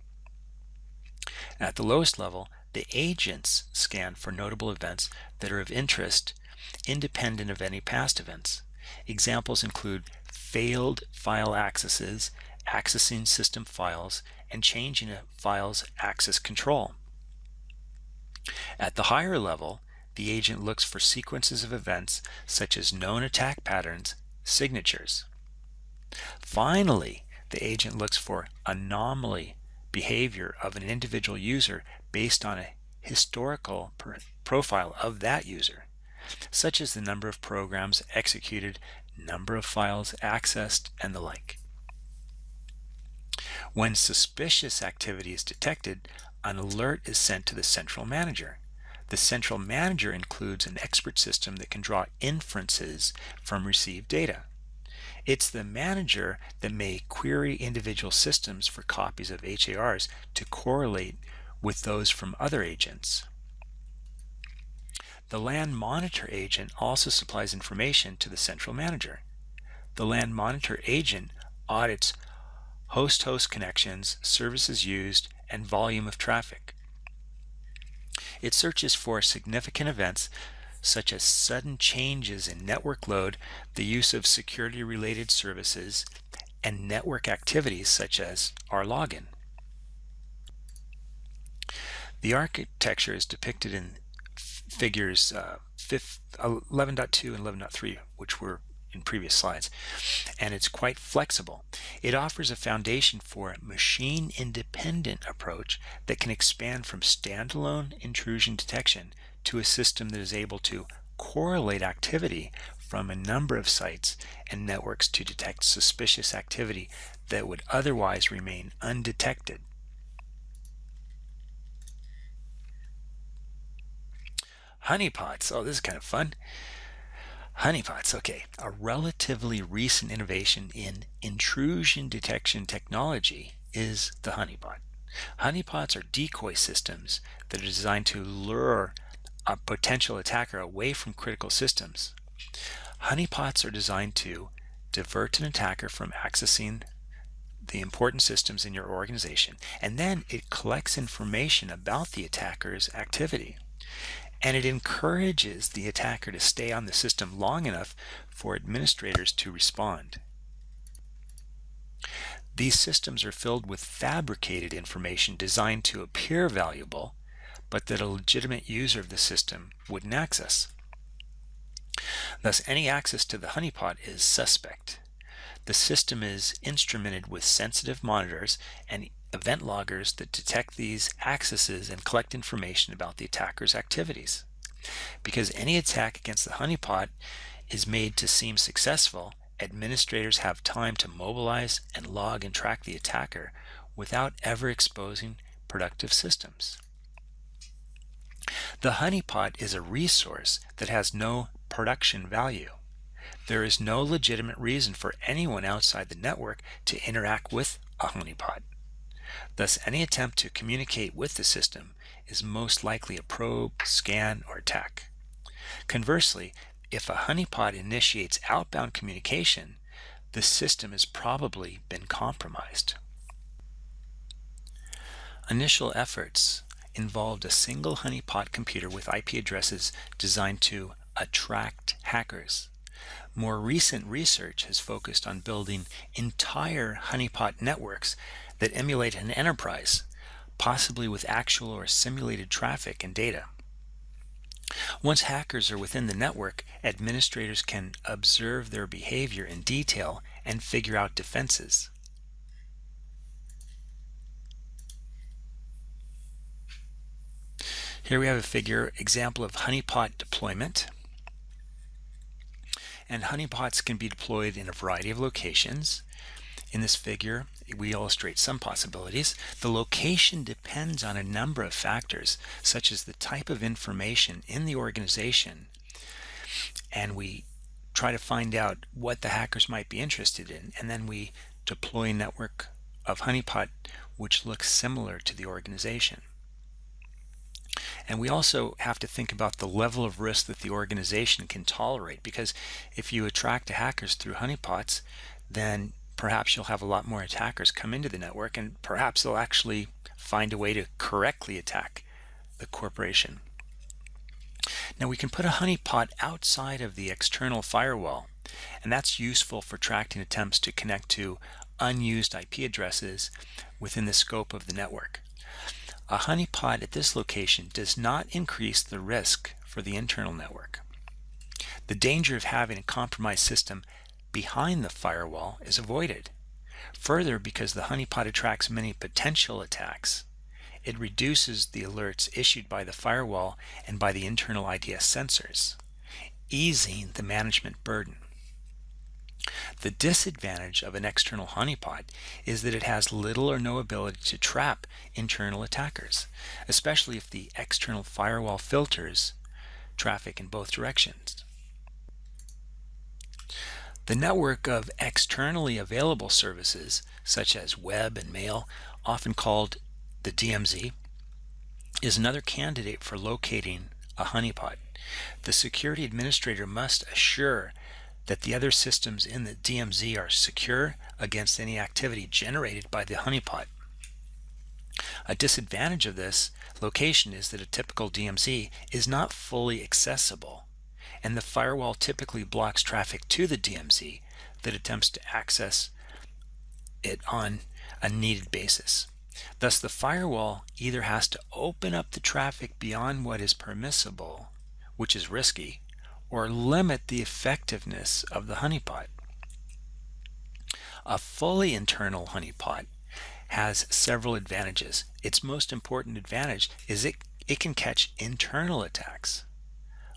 At the lowest level, the agents scan for notable events that are of interest independent of any past events. Examples include failed file accesses, accessing system files, and changing a file's access control. At the higher level, the agent looks for sequences of events such as known attack patterns, signatures. Finally, the agent looks for anomaly behavior of an individual user based on a historical profile of that user, such as the number of programs executed, number of files accessed, and the like. When suspicious activity is detected, an alert is sent to the central manager. The central manager includes an expert system that can draw inferences from received data. It's the manager that may query individual systems for copies of HARs to correlate with those from other agents. The LAN monitor agent also supplies information to the central manager. The LAN monitor agent audits host-host connections, services used, and volume of traffic. It searches for significant events such as sudden changes in network load, the use of security-related services, and network activities such as rlogin. The architecture is depicted in figures 11.2 and 11.3, which were in previous slides, and it's quite flexible. It offers a foundation for a machine-independent approach that can expand from standalone intrusion detection to a system that is able to correlate activity from a number of sites and networks to detect suspicious activity that would otherwise remain undetected. Honeypots. Oh, this is kind of fun. Honeypots, okay. A relatively recent innovation in intrusion detection technology is the honeypot. Honeypots are decoy systems that are designed to lure a potential attacker away from critical systems. Honeypots are designed to divert an attacker from accessing the important systems in your organization, and then it collects information about the attacker's activity. And it encourages the attacker to stay on the system long enough for administrators to respond. These systems are filled with fabricated information designed to appear valuable, but that a legitimate user of the system wouldn't access. Thus, any access to the honeypot is suspect. The system is instrumented with sensitive monitors and event loggers that detect these accesses and collect information about the attacker's activities. Because any attack against the honeypot is made to seem successful, administrators have time to mobilize and log and track the attacker without ever exposing productive systems. The honeypot is a resource that has no production value. There is no legitimate reason for anyone outside the network to interact with a honeypot. Thus, any attempt to communicate with the system is most likely a probe, scan, or attack. Conversely, If a honeypot initiates outbound communication, the system has probably been compromised. Initial efforts involved a single honeypot computer with IP addresses designed to attract hackers. More recent research has focused on building entire honeypot networks that emulate an enterprise, possibly with actual or simulated traffic and data. Once hackers are within the network, administrators can observe their behavior in detail and figure out defenses. Here we have a figure example of honeypot deployment. And honeypots can be deployed in a variety of locations. In this figure, we illustrate some possibilities. The location depends on a number of factors, such as the type of information in the organization, and we try to find out what the hackers might be interested in, and then we deploy a network of honeypot which looks similar to the organization. And we also have to think about the level of risk that the organization can tolerate, because if you attract hackers through honeypots, then perhaps you'll have a lot more attackers come into the network, and perhaps they'll actually find a way to correctly attack the corporation. Now we can put a honeypot outside of the external firewall, and that's useful for tracking attempts to connect to unused IP addresses within the scope of the network. A honeypot at this location does not increase the risk for the internal network. The danger of having a compromised system behind the firewall is avoided. Further, because the honeypot attracts many potential attacks, it reduces the alerts issued by the firewall and by the internal IDS sensors, easing the management burden. The disadvantage of an external honeypot is that it has little or no ability to trap internal attackers, especially if the external firewall filters traffic in both directions. The network of externally available services, such as web and mail, often called the DMZ, is another candidate for locating a honeypot. The security administrator must assure that the other systems in the DMZ are secure against any activity generated by the honeypot. A disadvantage of this location is that a typical DMZ is not fully accessible, and the firewall typically blocks traffic to the DMZ that attempts to access it on a needed basis. Thus, the firewall either has to open up the traffic beyond what is permissible, which is risky, or limit the effectiveness of the honeypot. A fully internal honeypot has several advantages. Its most important advantage is it can catch internal attacks.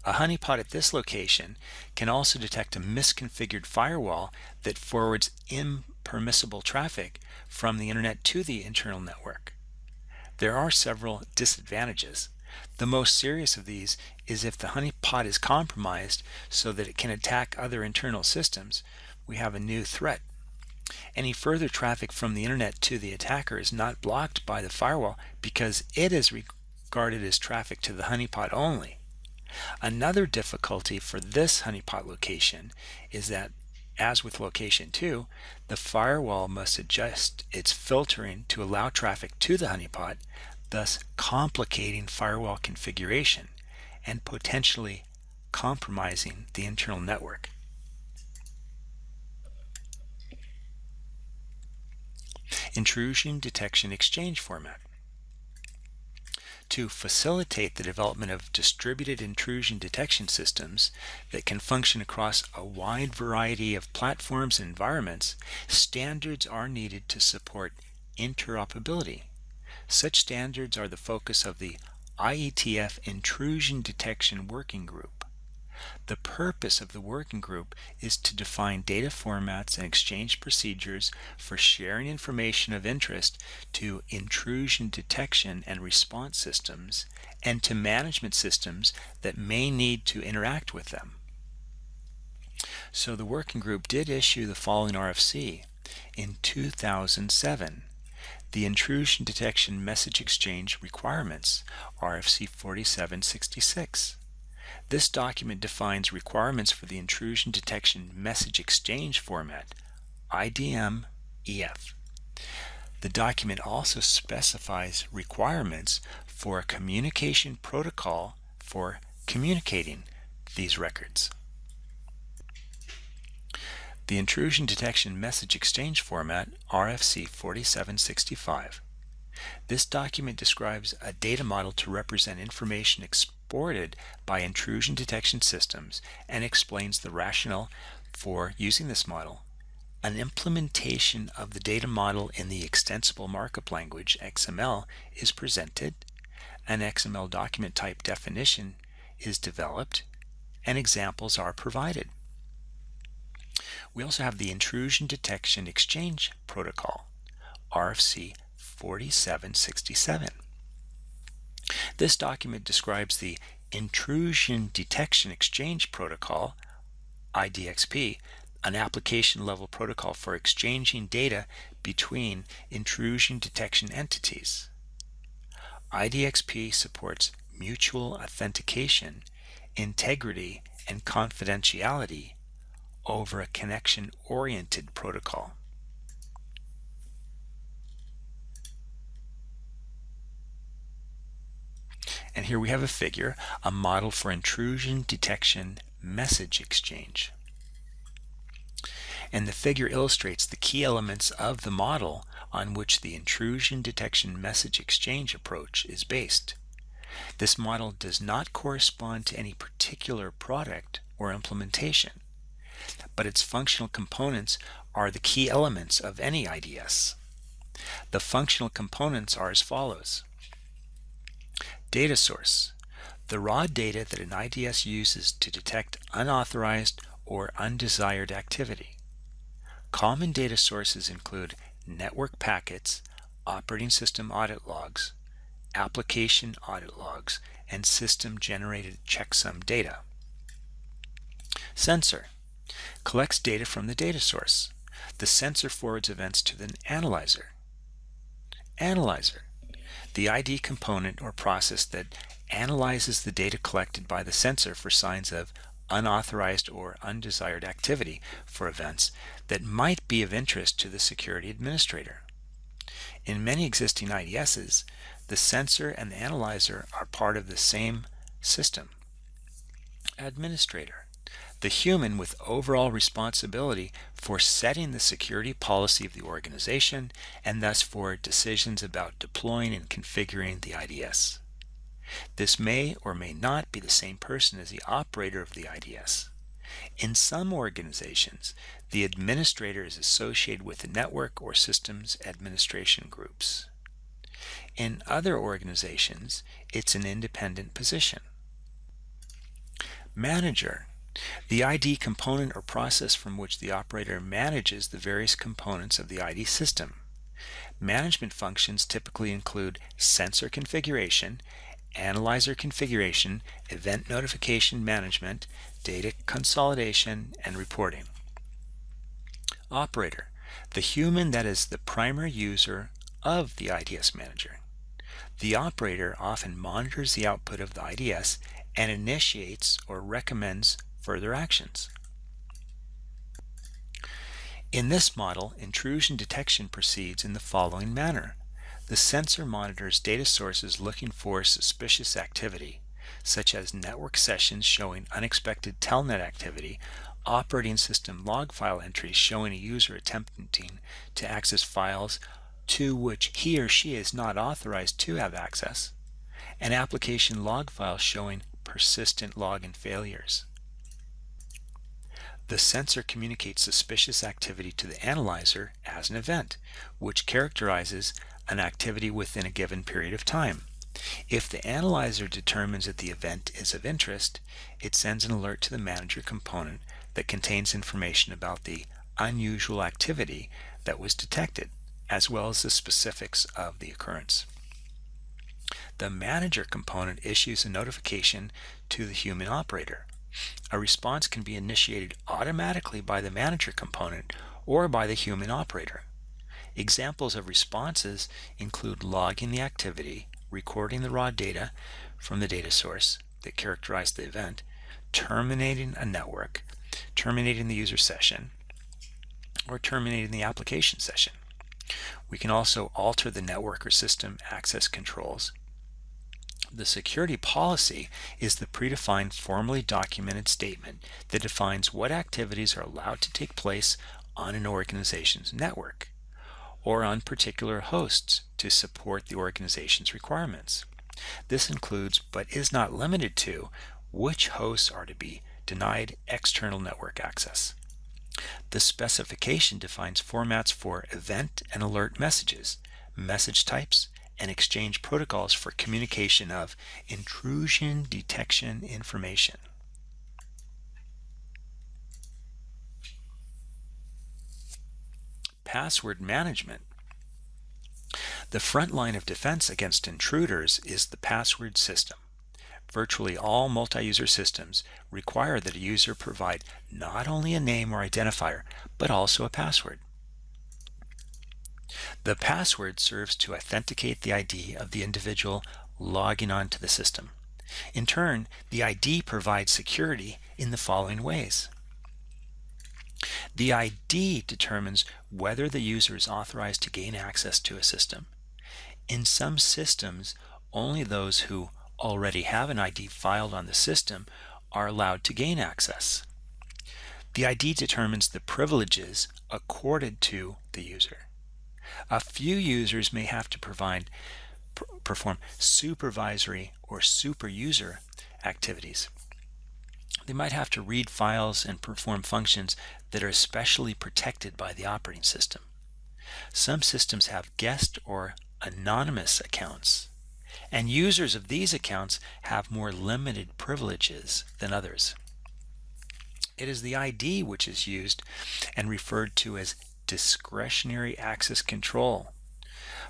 A honeypot at this location can also detect a misconfigured firewall that forwards impermissible traffic from the internet to the internal network. There are several disadvantages. The most serious of these is if the honeypot is compromised so that it can attack other internal systems, we have a new threat. Any further traffic from the internet to the attacker is not blocked by the firewall because it is regarded as traffic to the honeypot only. Another difficulty for this honeypot location is that, as with location 2, the firewall must adjust its filtering to allow traffic to the honeypot, thus complicating firewall configuration and potentially compromising the internal network. Intrusion detection exchange format. To facilitate the development of distributed intrusion detection systems that can function across a wide variety of platforms and environments, standards are needed to support interoperability. Such standards are the focus of the IETF Intrusion Detection Working Group. The purpose of the working group is to define data formats and exchange procedures for sharing information of interest to intrusion detection and response systems and to management systems that may need to interact with them. So the working group did issue the following RFC in 2007. The Intrusion Detection Message Exchange Requirements, RFC 4766. This document defines requirements for the intrusion detection message exchange format, IDM-EF. The document also specifies requirements for a communication protocol for communicating these records. The intrusion detection message exchange format, RFC 4765. This document describes a data model to represent information exported by intrusion detection systems and explains the rationale for using this model. An implementation of the data model in the extensible markup language XML is presented, an XML document type definition is developed, and examples are provided. We also have the Intrusion Detection Exchange Protocol, RFC 4767. This document describes the Intrusion Detection Exchange Protocol, IDXP, an application level protocol for exchanging data between intrusion detection entities. IDXP supports mutual authentication, integrity, and confidentiality over a connection-oriented protocol. And here we have a figure, a model for intrusion detection message exchange. And the figure illustrates the key elements of the model on which the intrusion detection message exchange approach is based. This model does not correspond to any particular product or implementation, but its functional components are the key elements of any IDS. The functional components are as follows. Data source, the raw data that an IDS uses to detect unauthorized or undesired activity. Common data sources include network packets, operating system audit logs, application audit logs, and system-generated checksum data. Sensor collects data from the data source. The sensor forwards events to the analyzer. Analyzer, the ID component or process that analyzes the data collected by the sensor for signs of unauthorized or undesired activity for events that might be of interest to the security administrator. In many existing IDSs, the sensor and the analyzer are part of the same system. Administrator, the human with overall responsibility for setting the security policy of the organization and thus for decisions about deploying and configuring the IDS. This may or may not be the same person as the operator of the IDS. In some organizations, the administrator is associated with the network or systems administration groups. In other organizations, it's an independent position. Manager, the ID component or process from which the operator manages the various components of the ID system. Management functions typically include sensor configuration, analyzer configuration, event notification management, data consolidation, and reporting. Operator, the human that is the primary user of the IDS manager. The operator often monitors the output of the IDS and initiates or recommends further actions. In this model, intrusion detection proceeds in the following manner. The sensor monitors data sources looking for suspicious activity, such as network sessions showing unexpected telnet activity, operating system log file entries showing a user attempting to access files to which he or she is not authorized to have access, and application log files showing persistent login failures. The sensor communicates suspicious activity to the analyzer as an event, which characterizes an activity within a given period of time. If the analyzer determines that the event is of interest, it sends an alert to the manager component that contains information about the unusual activity that was detected, as well as the specifics of the occurrence. The manager component issues a notification to the human operator. A response can be initiated automatically by the manager component or by the human operator. Examples of responses include logging the activity, recording the raw data from the data source that characterized the event, terminating a network, terminating the user session, or terminating the application session. We can also alter the network or system access controls. The security policy is the predefined, formally documented statement that defines what activities are allowed to take place on an organization's network or on particular hosts to support the organization's requirements. This includes, but is not limited to, which hosts are to be denied external network access. The specification defines formats for event and alert messages, message types, and exchange protocols for communication of intrusion detection information. Password management. The front line of defense against intruders is the password system. Virtually all multi-user systems require that a user provide not only a name or identifier, but also a password. The password serves to authenticate the ID of the individual logging onto the system. In turn, the ID provides security in the following ways. The ID determines whether the user is authorized to gain access to a system. In some systems, only those who already have an ID filed on the system are allowed to gain access. The ID determines the privileges accorded to the user. A few users may have to perform supervisory or super user activities. They might have to read files and perform functions that are especially protected by the operating system. Some systems have guest or anonymous accounts, and users of these accounts have more limited privileges than others. It is the ID which is used and referred to as discretionary access control.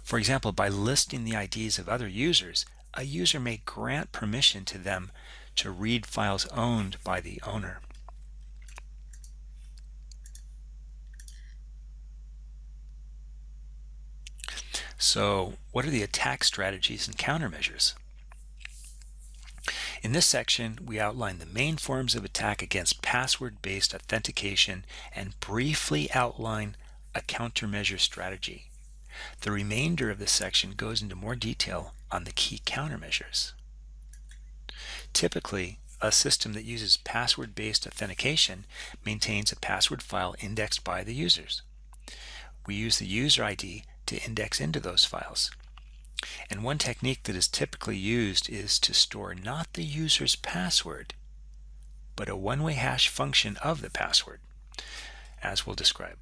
For example, by listing the IDs of other users, a user may grant permission to them to read files owned by the owner. So, what are the attack strategies and countermeasures? In this section, we outline the main forms of attack against password-based authentication and briefly outline a countermeasure strategy. The remainder of this section goes into more detail on the key countermeasures. Typically, a system that uses password-based authentication maintains a password file indexed by the users. We use the user ID to index into those files. And one technique that is typically used is to store not the user's password, but a one-way hash function of the password, as we'll describe.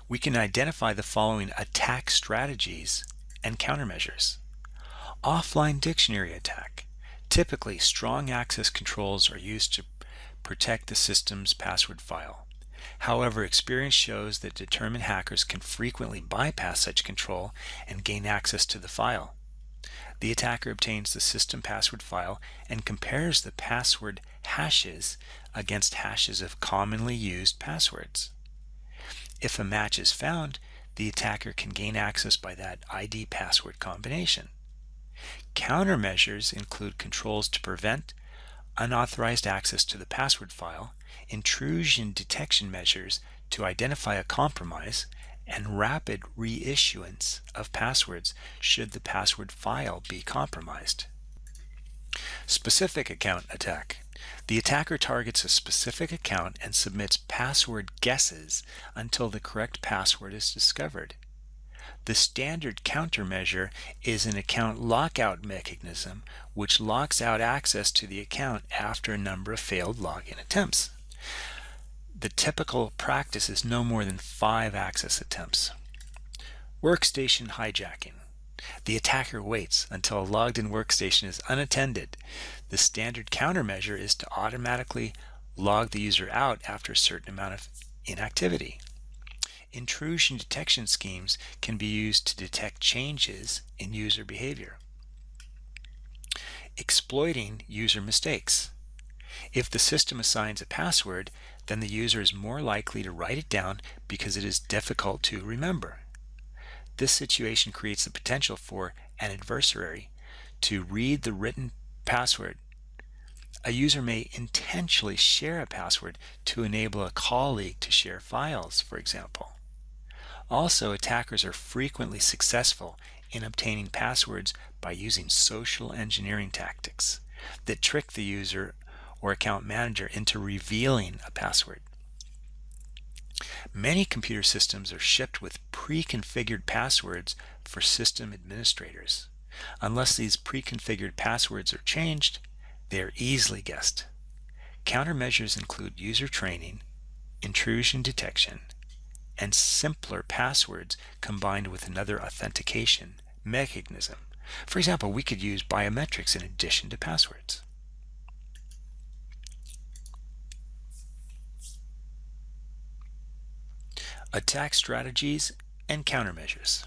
We can identify the following attack strategies and countermeasures. Offline dictionary attack. Typically, strong access controls are used to protect the system's password file. However, experience shows that determined hackers can frequently bypass such control and gain access to the file. The attacker obtains the system password file and compares the password hashes against hashes of commonly used passwords. If a match is found, the attacker can gain access by that ID password combination. Countermeasures include controls to prevent unauthorized access to the password file, intrusion detection measures to identify a compromise, and rapid reissuance of passwords should the password file be compromised. Specific account attack. The attacker targets a specific account and submits password guesses until the correct password is discovered. The standard countermeasure is an account lockout mechanism which locks out access to the account after a number of failed login attempts. The typical practice is no more than 5 access attempts. Workstation hijacking. The attacker waits until a logged-in workstation is unattended. The standard countermeasure is to automatically log the user out after a certain amount of inactivity. Intrusion detection schemes can be used to detect changes in user behavior. Exploiting user mistakes. If the system assigns a password, then the user is more likely to write it down because it is difficult to remember. This situation creates the potential for an adversary to read the written password A user may intentionally share a password to enable a colleague to share files, for example. Also, attackers are frequently successful in obtaining passwords by using social engineering tactics that trick the user or account manager into revealing a password. Many computer systems are shipped with pre-configured passwords for system administrators. Unless these pre-configured passwords are changed, they are easily guessed. Countermeasures include user training, intrusion detection, and simpler passwords combined with another authentication mechanism. For example, we could use biometrics in addition to passwords. Attack strategies and countermeasures.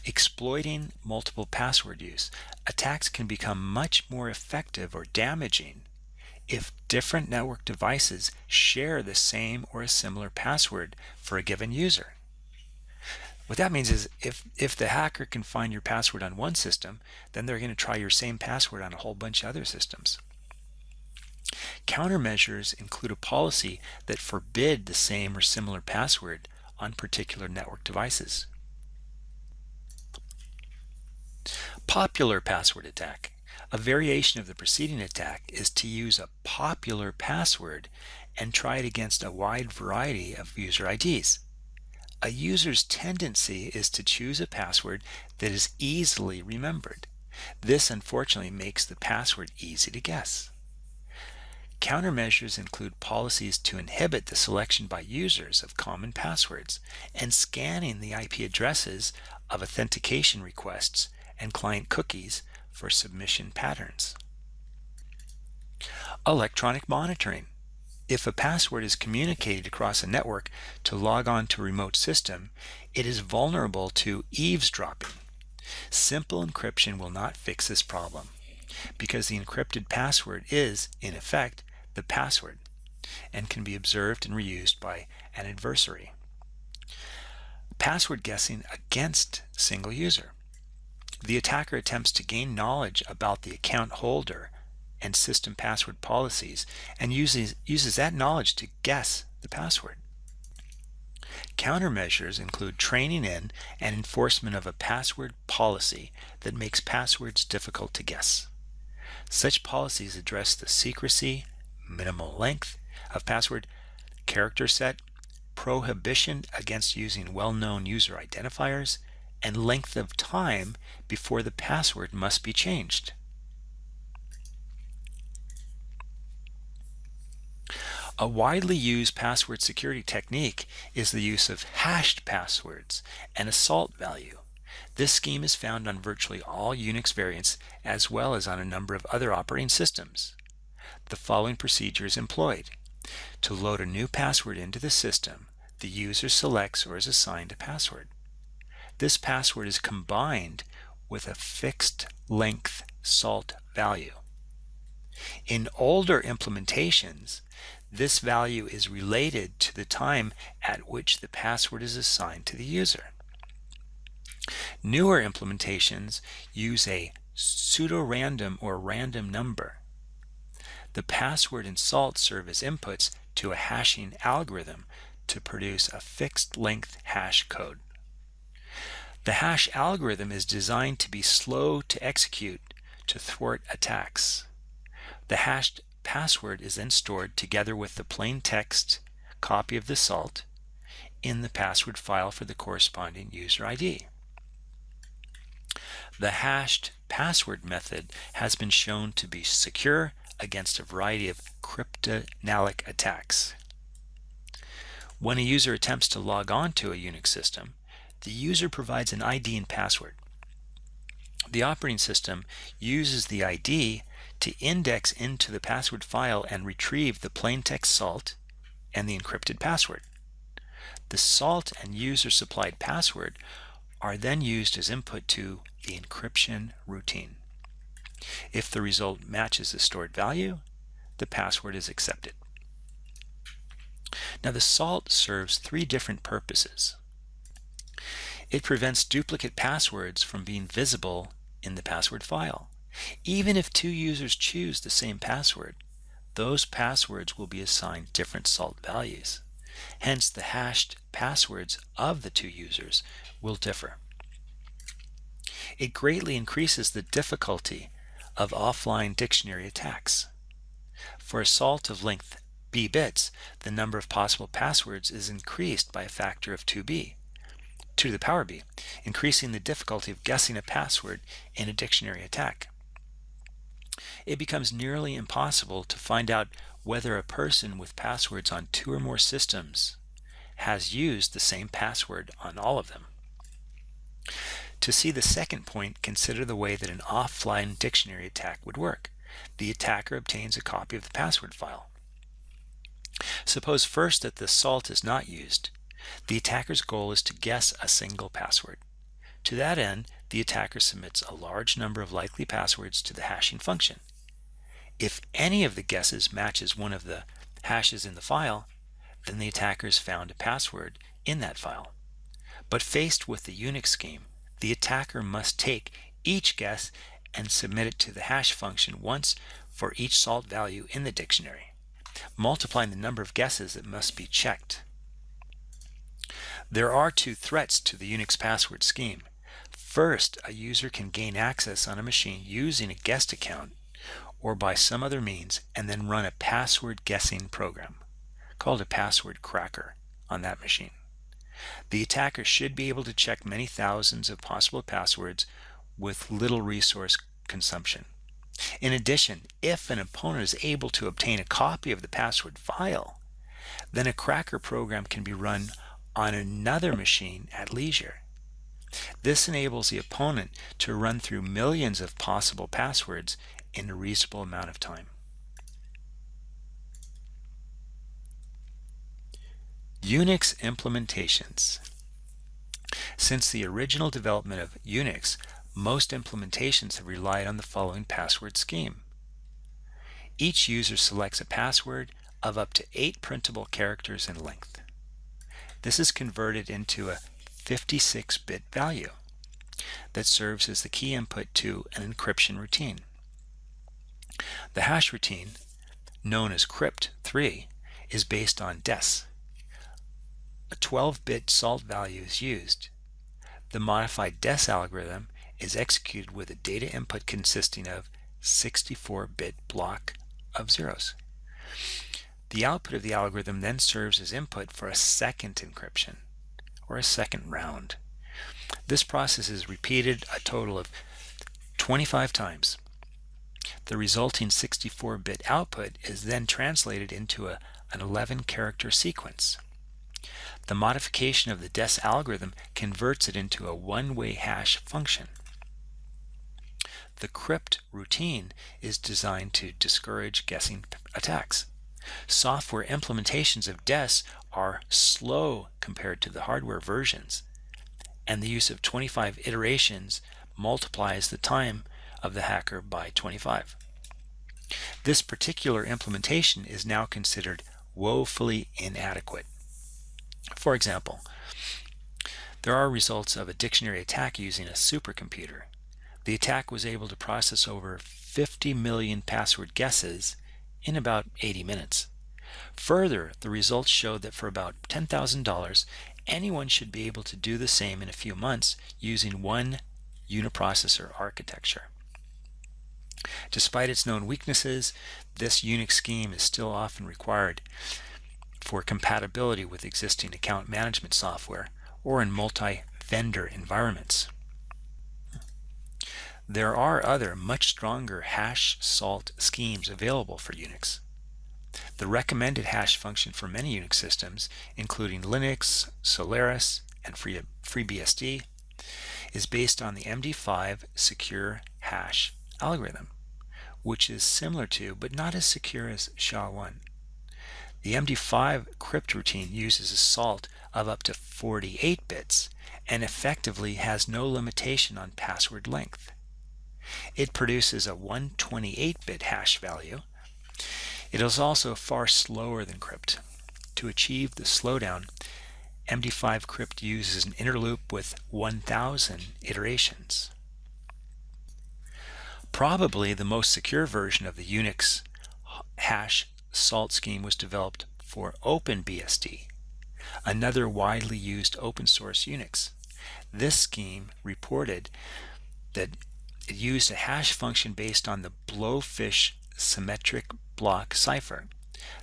Exploiting multiple password use, attacks can become much more effective or damaging if different network devices share the same or a similar password for a given user. What that means is if the hacker can find your password on one system, then they're going to try your same password on a whole bunch of other systems. Countermeasures include a policy that forbid the same or similar password on particular network devices. Popular password attack. A variation of the preceding attack is to use a popular password and try it against a wide variety of user IDs. A user's tendency is to choose a password that is easily remembered. This unfortunately makes the password easy to guess. Countermeasures include policies to inhibit the selection by users of common passwords and scanning the IP addresses of authentication requests and client cookies for submission patterns. Electronic monitoring. If a password is communicated across a network to log on to a remote system, it is vulnerable to eavesdropping. Simple encryption will not fix this problem because the encrypted password is, in effect, the password and can be observed and reused by an adversary. Password guessing against single user. The attacker attempts to gain knowledge about the account holder and system password policies and uses that knowledge to guess the password. Countermeasures include training in and enforcement of a password policy that makes passwords difficult to guess. Such policies address the secrecy, minimal length of password, character set, prohibition against using well-known user identifiers, and length of time before the password must be changed. A widely used password security technique is the use of hashed passwords and a salt value. This scheme is found on virtually all Unix variants as well as on a number of other operating systems. The following procedure is employed. To load a new password into the system, the user selects or is assigned a password. This password is combined with a fixed length salt value. In older implementations, this value is related to the time at which the password is assigned to the user. Newer implementations use a pseudo-random or random number. The password and salt serve as inputs to a hashing algorithm to produce a fixed length hash code. The hash algorithm is designed to be slow to execute to thwart attacks. The hashed password is then stored together with the plain text copy of the salt in the password file for the corresponding user ID. The hashed password method has been shown to be secure against a variety of cryptanalytic attacks. When a user attempts to log on to a Unix system, the user provides an ID and password. The operating system uses the ID to index into the password file and retrieve the plaintext salt and the encrypted password. The salt and user supplied password are then used as input to the encryption routine. If the result matches the stored value, the password is accepted. Now the salt serves three different purposes. It prevents duplicate passwords from being visible in the password file. Even if two users choose the same password, those passwords will be assigned different salt values. Hence, the hashed passwords of the two users will differ. It greatly increases the difficulty of offline dictionary attacks. For a salt of length b bits, the number of possible passwords is increased by a factor of 2b, 2 to the power b, increasing the difficulty of guessing a password in a dictionary attack. It becomes nearly impossible to find out whether a person with passwords on 2 or more systems has used the same password on all of them. To see the second point, consider the way that an offline dictionary attack would work. The attacker obtains a copy of the password file. Suppose first that the salt is not used. The attacker's goal is to guess a single password. To that end, the attacker submits a large number of likely passwords to the hashing function. If any of the guesses matches one of the hashes in the file, then the attacker has found a password in that file. But faced with the Unix scheme, the attacker must take each guess and submit it to the hash function once for each salt value in the dictionary, multiplying the number of guesses that must be checked. There are two threats to the Unix password scheme. First, a user can gain access on a machine using a guest account or by some other means and then run a password guessing program called a password cracker on that machine. The attacker should be able to check many thousands of possible passwords with little resource consumption. In addition, if an opponent is able to obtain a copy of the password file, then a cracker program can be run on another machine at leisure. This enables the opponent to run through millions of possible passwords in a reasonable amount of time. Unix implementations. Since the original development of Unix, most implementations have relied on the following password scheme. Each user selects a password of up to 8 printable characters in length. This is converted into a 56-bit value that serves as the key input to an encryption routine. The hash routine, known as crypt3, is based on DES. A 12-bit salt value is used. The modified DES algorithm is executed with a data input consisting of 64-bit block of zeros. The output of the algorithm then serves as input for a second encryption, or a second round. This process is repeated a total of 25 times. The resulting 64-bit output is then translated into an 11-character sequence. The modification of the DES algorithm converts it into a one-way hash function. The crypt routine is designed to discourage guessing attacks. Software implementations of DES are slow compared to the hardware versions, and the use of 25 iterations multiplies the time of the hacker by 25. This particular implementation is now considered woefully inadequate. For example, there are results of a dictionary attack using a supercomputer. The attack was able to process over 50 million password guesses in about 80 minutes. Further, the results showed that for about $10,000, anyone should be able to do the same in a few months using one uniprocessor architecture. Despite its known weaknesses, this Unix scheme is still often required for compatibility with existing account management software or in multi-vendor environments. There are other much stronger hash salt schemes available for Unix. The recommended hash function for many Unix systems, including Linux, Solaris, and FreeBSD, is based on the MD5 secure hash algorithm, which is similar to but not as secure as SHA-1. The MD5 crypt routine uses a salt of up to 48 bits and effectively has no limitation on password length. It produces a 128-bit hash value. It is also far slower than crypt. To achieve the slowdown, MD5 crypt uses an inner loop with 1,000 iterations. Probably the most secure version of the Unix hash salt scheme was developed for OpenBSD, another widely used open source Unix. This scheme reported that it used a hash function based on the blowfish symmetric block cipher.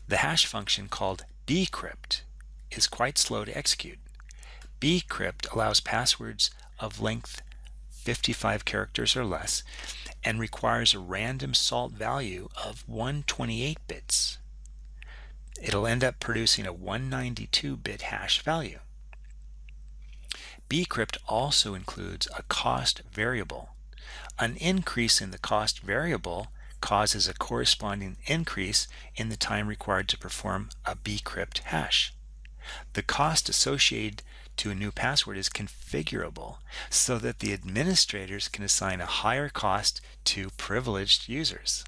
The hash function, called bcrypt, is quite slow to execute. Bcrypt allows passwords of length 55 characters or less and requires a random salt value of 128 bits. It'll end up producing a 192-bit hash value. Bcrypt also includes a cost variable. An increase in the cost variable causes a corresponding increase in the time required to perform a bcrypt hash. The cost associated to a new password is configurable so that the administrators can assign a higher cost to privileged users.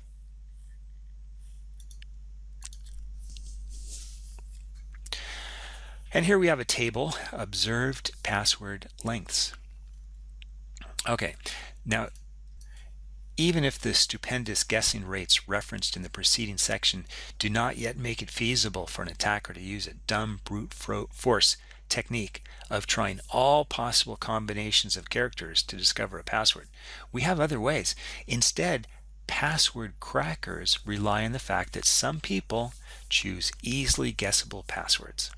And here we have a table, observed password lengths. Okay, now even if the stupendous guessing rates referenced in the preceding section do not yet make it feasible for an attacker to use a dumb brute force technique of trying all possible combinations of characters to discover a password, we have other ways. Instead, password crackers rely on the fact that some people choose easily guessable passwords.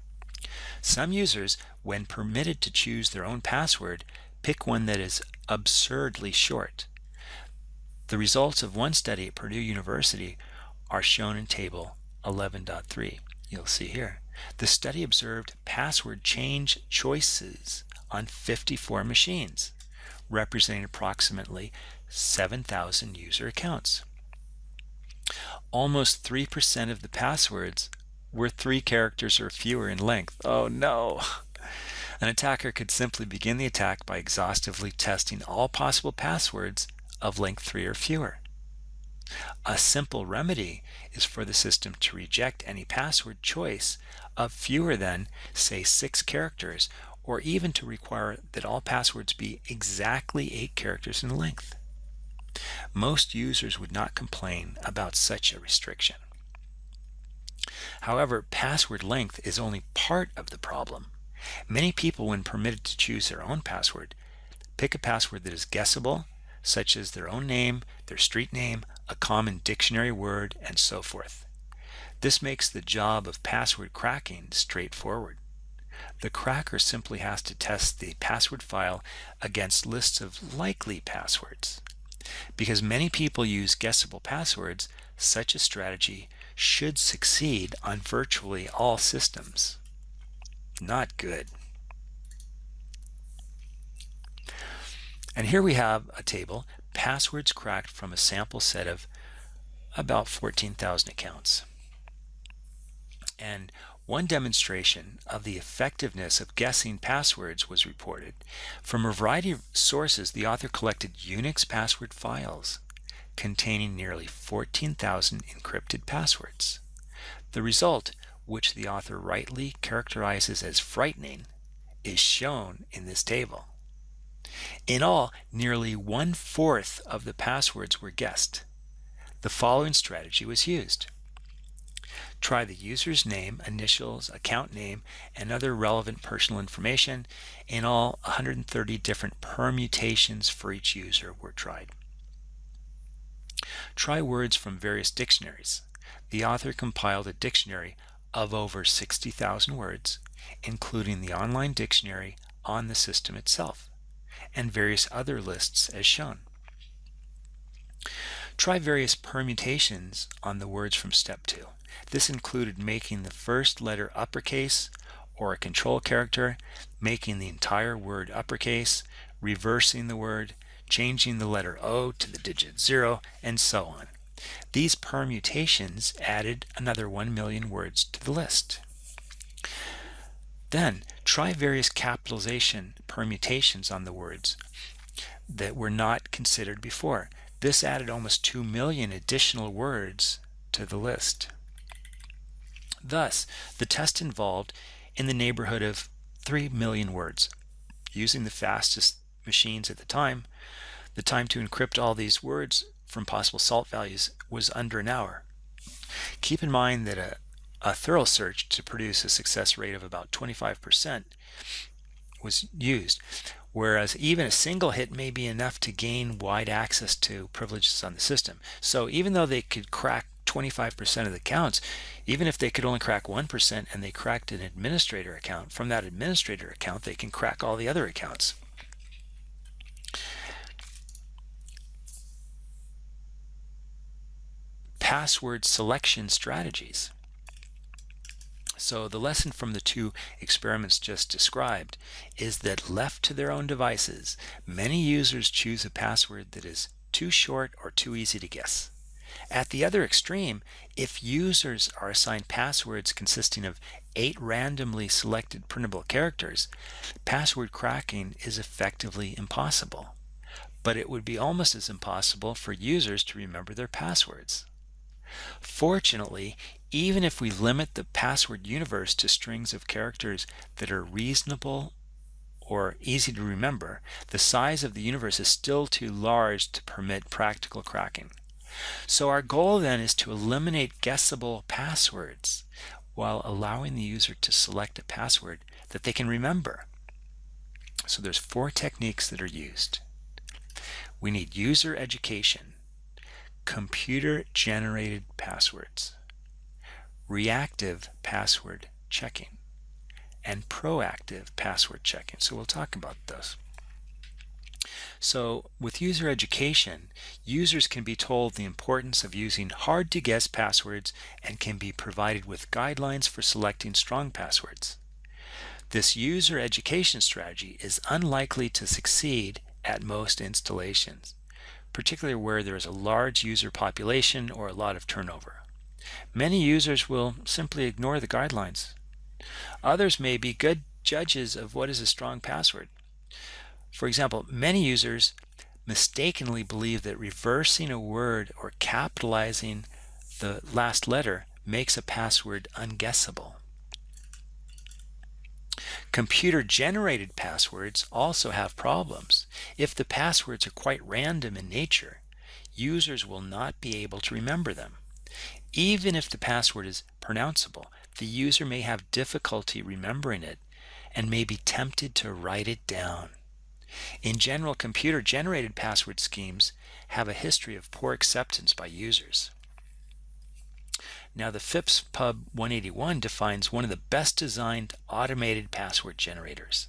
Some users, when permitted to choose their own password, pick one that is absurdly short. The results of one study at Purdue University are shown in Table 11.3. You'll see here. The study observed password change choices on 54 machines, representing approximately 7,000 user accounts. Almost 3% of the passwords were 3 characters or fewer in length. Oh no! An attacker could simply begin the attack by exhaustively testing all possible passwords of length 3 or fewer. A simple remedy is for the system to reject any password choice of fewer than, say, 6 characters, or even to require that all passwords be exactly 8 characters in length. Most users would not complain about such a restriction. However, password length is only part of the problem. Many people, when permitted to choose their own password, pick a password that is guessable, such as their own name, their street name, a common dictionary word, and so forth. This makes the job of password cracking straightforward. The cracker simply has to test the password file against lists of likely passwords. Because many people use guessable passwords, such a strategy should succeed on virtually all systems. Not good. And here we have a table, passwords cracked from a sample set of about 14,000 accounts. And one demonstration of the effectiveness of guessing passwords was reported. From a variety of sources, the author collected Unix password files containing nearly 14,000 encrypted passwords. The result, which the author rightly characterizes as frightening, is shown in this table. In all, nearly 1/4 of the passwords were guessed. The following strategy was used. Try the user's name, initials, account name, and other relevant personal information. In all, 130 different permutations for each user were tried. Try words from various dictionaries. The author compiled a dictionary of over 60,000 words, including the online dictionary on the system itself, and various other lists as shown. Try various permutations on the words from step 2. This included making the first letter uppercase or a control character, making the entire word uppercase, reversing the word, changing the letter O to the digit 0, and so on. These permutations added another 1 million words to the list. Then try various capitalization permutations on the words that were not considered before. This added almost 2 million additional words to the list. Thus, the test involved in the neighborhood of 3 million words. Using the fastest machines at the time to encrypt all these words from possible salt values was under an hour. Keep in mind that a thorough search to produce a success rate of about 25% was used, whereas even a single hit may be enough to gain wide access to privileges on the system. So even though they could crack 25% of the accounts, even if they could only crack 1% and they cracked an administrator account, from that administrator account they can crack all the other accounts. Password selection strategies. So the lesson from the two experiments just described is that left to their own devices, many users choose a password that is too short or too easy to guess. At the other extreme, if users are assigned passwords consisting of 8 randomly selected printable characters, password cracking is effectively impossible. But it would be almost as impossible for users to remember their passwords. Fortunately, even if we limit the password universe to strings of characters that are reasonable or easy to remember, the size of the universe is still too large to permit practical cracking. So our goal then is to eliminate guessable passwords while allowing the user to select a password that they can remember. So there's 4 techniques that are used. We need user education, computer-generated passwords, reactive password checking, and proactive password checking. So we'll talk about those. So with user education, users can be told the importance of using hard-to-guess passwords and can be provided with guidelines for selecting strong passwords. This user education strategy is unlikely to succeed at most installations, particularly where there is a large user population or a lot of turnover. Many users will simply ignore the guidelines. Others may be good judges of what is a strong password. For example, many users mistakenly believe that reversing a word or capitalizing the last letter makes a password unguessable. Computer-generated passwords also have problems. If the passwords are quite random in nature, users will not be able to remember them. Even if the password is pronounceable, the user may have difficulty remembering it and may be tempted to write it down. In general, computer-generated password schemes have a history of poor acceptance by users. Now, the FIPS Pub 181 defines one of the best designed automated password generators.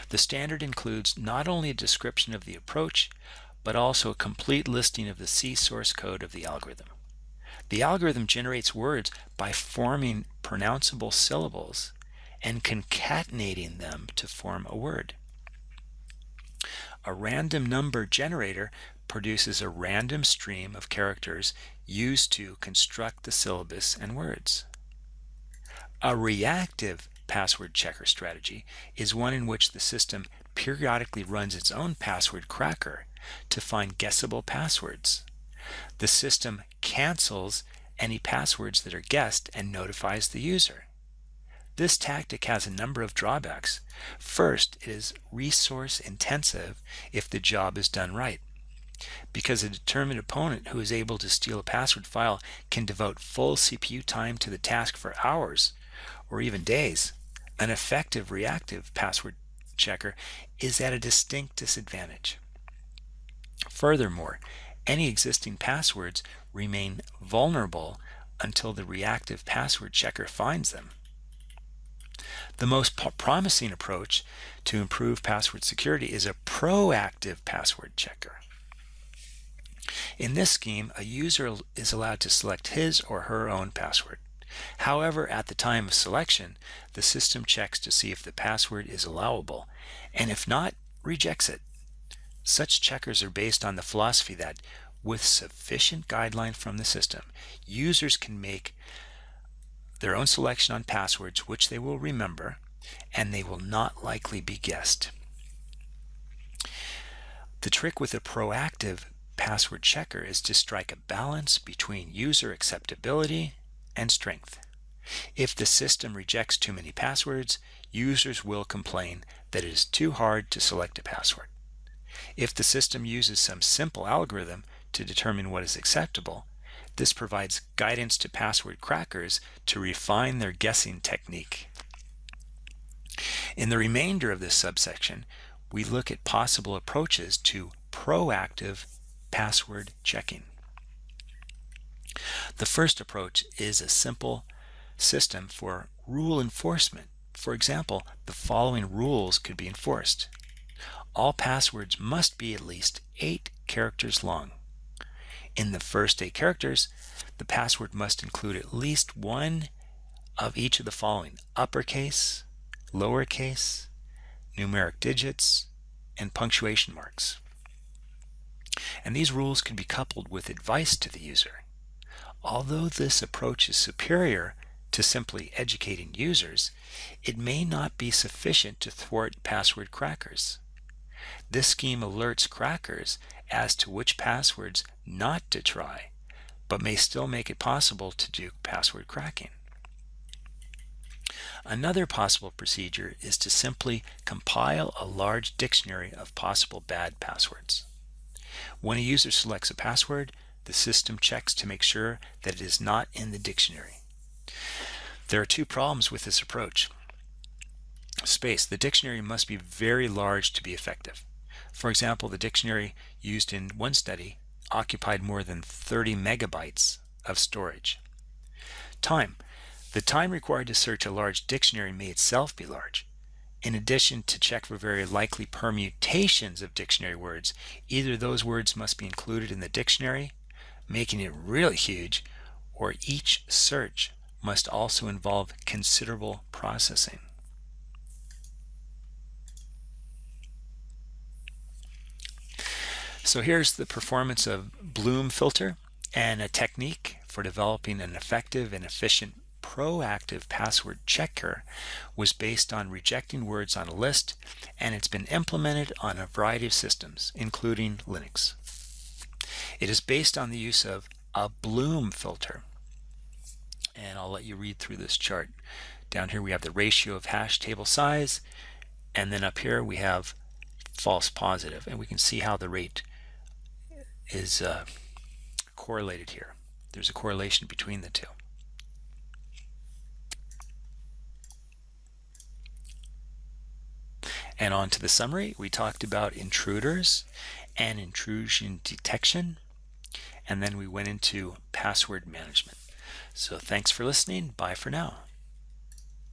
The standard includes not only a description of the approach, but also a complete listing of the C source code of the algorithm. The algorithm generates words by forming pronounceable syllables and concatenating them to form a word. A random number generator produces a random stream of characters used to construct the syllabus and words. A reactive password checker strategy is one in which the system periodically runs its own password cracker to find guessable passwords. The system cancels any passwords that are guessed and notifies the user. This tactic has a number of drawbacks. First, it is resource intensive if the job is done right, because a determined opponent who is able to steal a password file can devote full CPU time to the task for hours or even days. An effective reactive password checker is at a distinct disadvantage. Furthermore, any existing passwords remain vulnerable until the reactive password checker finds them. The most promising approach to improve password security is a proactive password checker. In this scheme, a user is allowed to select his or her own password. However, at the time of selection, the system checks to see if the password is allowable, and if not, rejects it. Such checkers are based on the philosophy that, with sufficient guideline from the system, users can make their own selection on passwords which they will remember, and they will not likely be guessed. The trick with a proactive password checker is to strike a balance between user acceptability and strength. If the system rejects too many passwords, users will complain that it is too hard to select a password. If the system uses some simple algorithm to determine what is acceptable. This provides guidance to password crackers to refine their guessing technique. In the remainder of this subsection, we look at possible approaches to proactive password checking. The first approach is a simple system for rule enforcement. For example, the following rules could be enforced. All passwords must be at least 8 characters long. In the first 8 characters, the password must include at least one of each of the following: uppercase, lowercase, numeric digits, and punctuation marks. And these rules can be coupled with advice to the user. Although this approach is superior to simply educating users, it may not be sufficient to thwart password crackers. This scheme alerts crackers as to which passwords not to try, but may still make it possible to do password cracking. Another possible procedure is to simply compile a large dictionary of possible bad passwords. When a user selects a password, the system checks to make sure that it is not in the dictionary. There are 2 problems with this approach. Space. The dictionary must be very large to be effective. For example, the dictionary used in one study occupied more than 30 megabytes of storage. Time. The time required to search a large dictionary may itself be large. In addition, to check for very likely permutations of dictionary words, either those words must be included in the dictionary, making it really huge, or each search must also involve considerable processing. So here's the performance of Bloom filter, and a technique for developing an effective and efficient proactive password checker was based on rejecting words on a list, and it's been implemented on a variety of systems, including Linux. It is based on the use of a Bloom filter, and I'll let you read through this chart. Down here we have the ratio of hash table size, and then up here we have false positive, and we can see how the rate is correlated here. There's a correlation between the two. And on to the summary. We talked about intruders and intrusion detection, and then we went into password management. So thanks for listening. Bye for now.